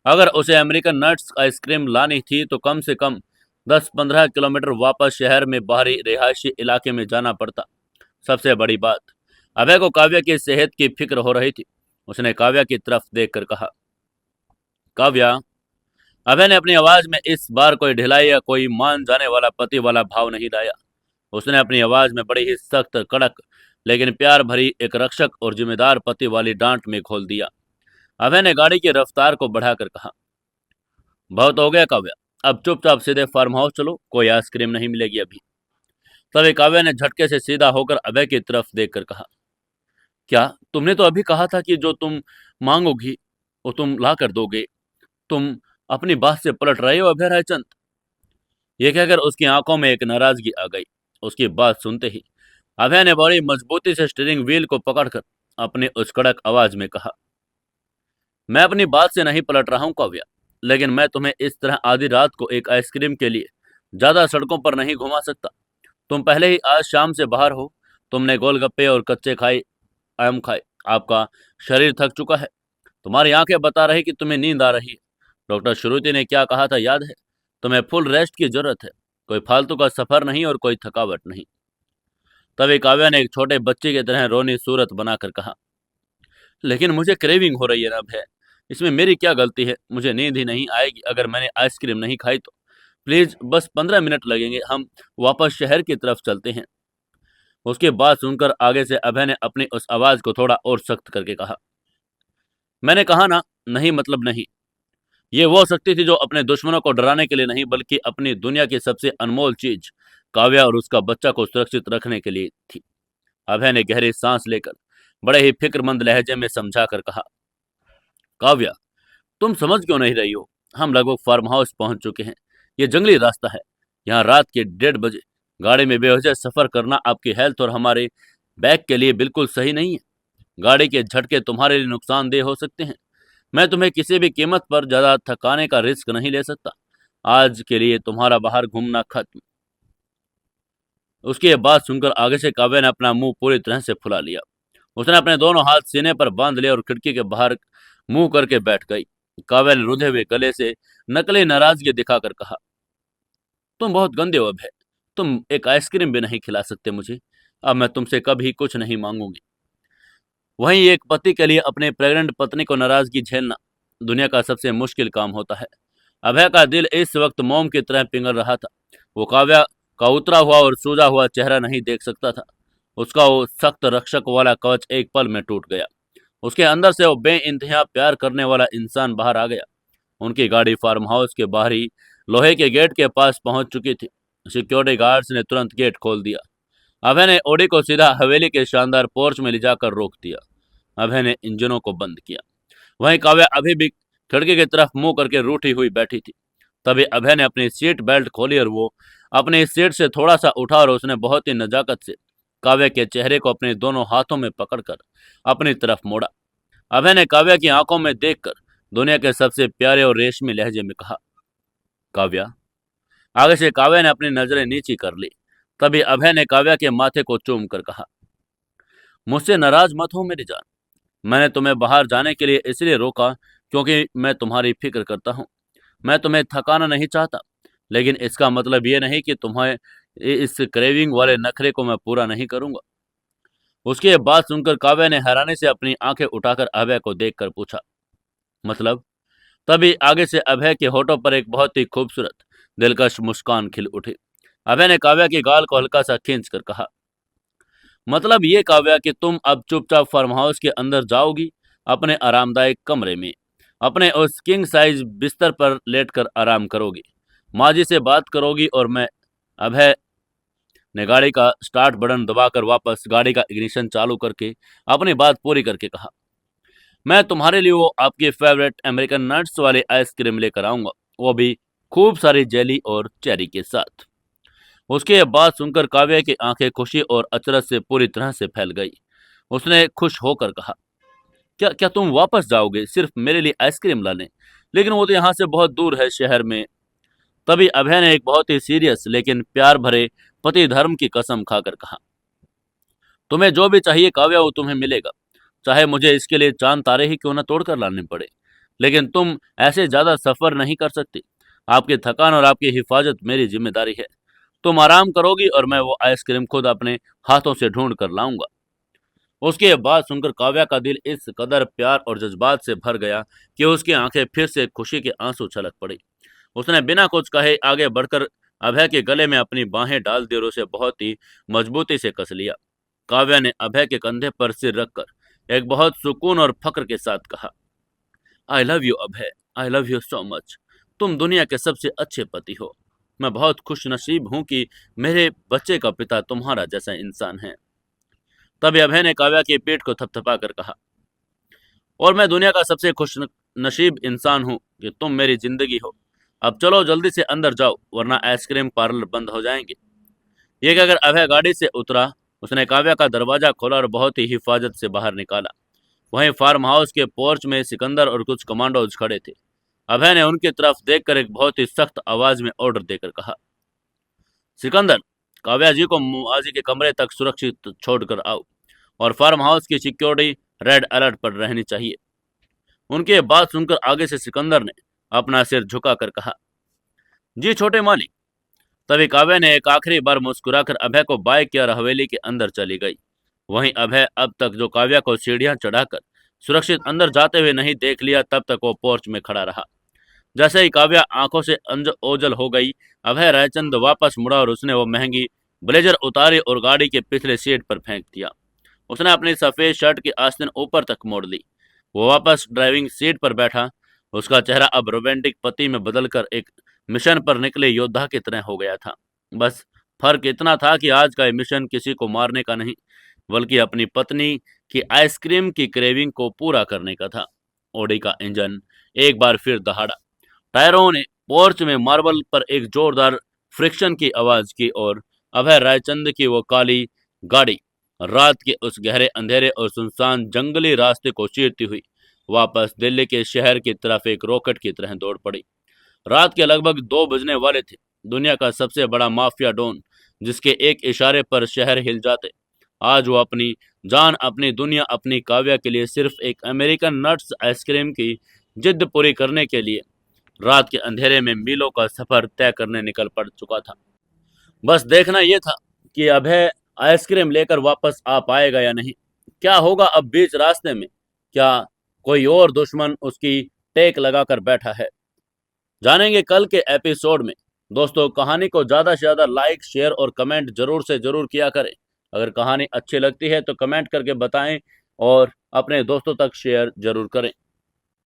अगर उसे अमेरिकन नट्स आइसक्रीम लानी थी तो कम से कम 10-15 किलोमीटर वापस शहर में बाहरी रिहायशी इलाके में जाना पड़ता। सबसे बड़ी बात, अभय को काव्या की सेहत की फिक्र हो रही थी। उसने काव्या की तरफ देखकर कहा, काव्या। अभय ने अपनी आवाज में इस बार कोई ढिलाई या कोई मान जाने वाला पति वाला भाव नहीं लाया। उसने अपनी आवाज में बड़ी ही सख्त, कड़क लेकिन प्यार भरी एक रक्षक और जिम्मेदार पति वाली डांट में खोल दिया। अभय ने गाड़ी की रफ्तार को बढ़ाकर कहा, बहुत हो गया काव्या, अब चुपचाप सीधे फार्म हाउस चलो, कोई आइसक्रीम नहीं मिलेगी अभी। तभी काव्या ने झटके से सीधा होकर अभय की तरफ देखकर कहा, क्या तुमने तो अभी कहा था कि जो तुम मांगोगी वो तुम ला कर दोगे। तुम अपनी बात से पलट रहे हो अभय रायचंद। ये कहकर उसकी आंखों में एक नाराजगी आ गई। उसकी बात सुनते ही अभय ने बड़ी मजबूती से स्टीयरिंग व्हील को पकड़कर अपनी उस कड़क आवाज में कहा, मैं अपनी बात से नहीं पलट रहा हूं काव्या, लेकिन मैं तुम्हें इस तरह आधी रात को एक आइसक्रीम के लिए ज्यादा सड़कों पर नहीं घुमा सकता। तुम पहले ही आज शाम से बाहर हो। तुमने गोलगप्पे और कच्चे खाए आम खाए। आपका शरीर थक चुका है। तुम्हारी आंखें बता रही कि तुम्हें नींद आ रही है। डॉक्टर श्रुति ने क्या कहा था याद है? तुम्हें फुल रेस्ट की जरूरत है। कोई फालतू का सफर नहीं और कोई थकावट नहीं। तभी काव्या ने एक छोटे बच्चे की तरह रोनी सूरत बनाकर कहा, लेकिन मुझे क्रेविंग हो रही है ना भैया। इसमें मेरी क्या गलती है? मुझे नींद ही नहीं आएगी अगर मैंने आइसक्रीम नहीं खाई तो। प्लीज बस 15 मिनट लगेंगे, हम वापस शहर की तरफ चलते हैं। उसकी बात सुनकर आगे से अभय ने अपनी उस आवाज को थोड़ा और सख्त करके कहा, मैंने कहा ना, नहीं मतलब नहीं। ये वो शक्ति थी जो अपने दुश्मनों को डराने के लिए नहीं बल्कि अपनी दुनिया की सबसे अनमोल चीज काव्या और उसका बच्चा को सुरक्षित रखने के लिए थी। अभय ने गहरी सांस लेकर बड़े ही फिक्रमंद लहजे में समझा कर कहा, काव्या, तुम समझ क्यों नहीं रही हो? हम लगभग फार्म हाउस पहुंच चुके हैं। ये जंगली रास्ता है। यहाँ रात के 1:30 बजे गाड़ी में बेवजह सफर करना आपकी हेल्थ और हमारे बैग के लिए बिल्कुल सही नहीं है। गाड़ी के झटके तुम्हारे लिए नुकसानदेह हो सकते हैं। मैं तुम्हें किसी भी कीमत पर ज्यादा थकाने का रिस्क नहीं ले सकता। आज के लिए तुम्हारा बाहर घूमना खत्म। उसकी ये बात सुनकर आगे से काव्या ने अपना मुंह पूरी तरह से फुला लिया। उसने अपने दोनों हाथ सीने पर बांध लिए और खिड़की के बाहर मुंह करके बैठ गई। काव्या ने रुधे हुए गले से नकली नाराजगी दिखाकर कहा, तुम बहुत गंदे हो अभय। तुम एक आइसक्रीम भी नहीं खिला सकते मुझे। अब मैं तुमसे कभी कुछ नहीं मांगूंगी। वहीं एक पति के लिए अपने प्रेग्नेंट पत्नी को नाराजगी झेलना दुनिया का सबसे मुश्किल काम होता है। अभय का दिल इस वक्त मोम की तरह पिघल रहा था। वो काव्या का उतरा हुआ और सूजा हुआ चेहरा नहीं देख सकता था। उसका वो सख्त रक्षक वाला कवच एक पल में टूट गया। उसके अंदर से वो बेइंतहा प्यार करने वाला इंसान बाहर आ गया। उनकी गाड़ी फार्म हाउस के बाहरी लोहे के गेट के पास पहुंच चुकी थी। सिक्योरिटी गार्ड्स ने तुरंत गेट खोल दिया। अभय ने ऑडी को सीधा हवेली के शानदार पोर्च में ले जाकर रोक दिया। अभय ने इंजनों को बंद किया। वहीं काव्या अभी भी खिड़की की तरफ मुंह करके रूठी हुई बैठी थी। तभी अभय ने अपनी सीट बेल्ट खोली और वो अपनी सीट से थोड़ा सा उठा और उसने बहुत ही नजाकत से काव्या के चेहरे को अपने दोनों हाथों में पकड़कर अपनी तरफ मोड़ा। अभय ने काव्या की आंखों में देखकर दुनिया के सबसे प्यारे और रेशमी लहजे में कहा, काव्या। आगे से काव्या ने अपनी नजरें नीची कर ली। तभी अभय ने काव्या के माथे को चूम कर कहा, मुझसे नाराज मत हो मेरी जान। मैंने तुम्हें बाहर जाने के लिए इसलिए रोका क्योंकि मैं तुम्हारी फिक्र करता हूँ। मैं तुम्हें थकाना नहीं चाहता, लेकिन इसका मतलब ये नहीं कि तुम्हें इस क्रेविंग वाले नखरे को मैं पूरा नहीं करूंगा। उसके बाद सुनकर काव्या ने हैरानी से अपनी आंखें उठाकर अभय को देखकर पूछा, मतलब? तभी आगे से अभय के होठों पर एक बहुत ही खूबसूरत दिलकश मुस्कान खिल उठी। अभय ने काव्या की गाल को हल्का सा खींच कर कहा, मतलब ये काव्या कि तुम अब चुपचाप फार्म हाउस के अंदर जाओगी, अपने आरामदायक कमरे में अपने उस किंग साइज बिस्तर पर लेटकर आराम करोगी, माँ जी से बात करोगी और मैं। अभय ने गाड़ी का स्टार्ट बटन दबाकर वापस गाड़ी का इग्निशन चालू करके अपनी बात पूरी करके कहा, मैं तुम्हारे लिए वो आपकी फेवरेट अमेरिकन नट्स वाली आइसक्रीम लेकर आऊंगा, वो भी खूब सारी जेली और चेरी के साथ। उसके ये बात सुनकर काव्या की आंखें खुशी और अचरज से पूरी तरह से फैल गई। उसने खुश होकर कहा, क्या क्या तुम वापस जाओगे सिर्फ मेरे लिए आइसक्रीम लाने? लेकिन वो तो यहाँ से बहुत दूर है, शहर में। तभी अभय ने एक बहुत ही सीरियस लेकिन प्यार भरे पति धर्म की कसम खाकर कहा, तुम्हें जो भी चाहिए काव्या वो तुम्हें मिलेगा, चाहे मुझे इसके लिए चांद तारे ही क्यों न तोड़कर लाने पड़े। लेकिन तुम ऐसे ज्यादा सफर नहीं कर सकती। आपकी थकान और आपकी हिफाजत मेरी जिम्मेदारी है। तुम आराम करोगी और मैं वो आइसक्रीम खुद अपने हाथों से ढूंढ कर लाऊंगा। उसकी ये बात सुनकर काव्या का दिल इस कदर प्यार और जज्बात से भर गया कि उसकी आंखें फिर से खुशी के आंसू छलक पड़ी। उसने बिना कुछ कहे आगे बढ़कर अभय के गले में अपनी बाहें डाल दी और उसे बहुत ही मजबूती से कस लिया। काव्या ने अभय के कंधे पर सिर रखकर एक बहुत सुकून और फक्र के साथ कहा, I love you Abhay, I love you so much. तुम दुनिया के सबसे अच्छे पति हो। मैं बहुत खुश नसीब हूं कि मेरे बच्चे का पिता तुम्हारा जैसा इंसान है। तभी अभय ने काव्या की पीठ को थपथपा कर कहा, और मैं दुनिया का सबसे खुश नसीब इंसान हूं कि तुम मेरी जिंदगी हो। अब चलो जल्दी से अंदर जाओ वरना आइसक्रीम पार्लर बंद हो जाएंगे। ये कहकर अभय गाड़ी से उतरा। उसने काव्या का दरवाजा खोला और बहुत ही हिफाजत से बाहर निकाला। वहीं फार्म हाउस के पोर्च में सिकंदर और कुछ कमांडोज खड़े थे। अभय ने उनकी तरफ देखकर एक बहुत ही सख्त आवाज में ऑर्डर देकर कहा, सिकंदर, काव्या जी को माजी के कमरे तक सुरक्षित छोड़कर आओ और फार्म हाउस की सिक्योरिटी रेड अलर्ट पर रहनी चाहिए। उनकी ये बात सुनकर आगे से सिकंदर ने अपना सिर झुकाकर कहा, जी छोटे मालिक। तभी काव्या ने एक आखिरी बार मुस्कुराकर अभय को बाय किया और हवेली के अंदर चली गई। वहीं अभय अब तक जो काव्या को सीढ़ियां चढ़ाकर सुरक्षित अंदर जाते हुए नहीं देख लिया, तब तक वो पोर्च में खड़ा रहा। जैसे ही काव्या आंखों से ओझल हो गई, अभय रायचंद वापस मुड़ा और उसने वो महंगी ब्लेजर उतारी और गाड़ी के पिछले सीट पर फेंक दिया। उसने अपनी सफेद शर्ट की आस्तीन ऊपर तक मोड़ ली। वो वापस ड्राइविंग सीट पर बैठा। उसका चेहरा अब रोमांटिक पति में बदलकर एक मिशन पर निकले योद्धा की तरह हो गया था। बस फर्क इतना था कि आज का ये मिशन किसी को मारने का नहीं, बल्कि अपनी पत्नी की आइसक्रीम की क्रेविंग को पूरा करने का था। ऑडी का इंजन एक बार फिर दहाड़ा। टायरों ने पोर्च में मार्बल पर एक जोरदार फ्रिक्शन की आवाज की और अभय रायचंद की वो काली गाड़ी रात के उस गहरे अंधेरे और सुनसान जंगली रास्ते को चीरती हुई वापस दिल्ली के शहर की तरफ एक रॉकेट की तरह दौड़ पड़ी। रात के लगभग 2 बजने वाले थे। दुनिया का सबसे बड़ा माफिया डॉन, जिसके एक इशारे पर शहर हिल जाते, आज वो अपनी जान, अपनी दुनिया, अपनी काव्या के लिए सिर्फ एक अमेरिकन नट्स आइसक्रीम की जिद पूरी करने के लिए रात के अंधेरे में मीलों का सफर तय करने निकल पड़ चुका था। बस देखना यह था कि अभय आइसक्रीम लेकर वापस आ पाएगा या नहीं। क्या होगा अब बीच रास्ते में, क्या कोई और दुश्मन उसकी टेक लगाकर बैठा है, जानेंगे कल के एपिसोड में। दोस्तों, कहानी को ज़्यादा से ज़्यादा लाइक, शेयर और कमेंट जरूर से ज़रूर किया करें। अगर कहानी अच्छी लगती है तो कमेंट करके बताएं और अपने दोस्तों तक शेयर ज़रूर करें।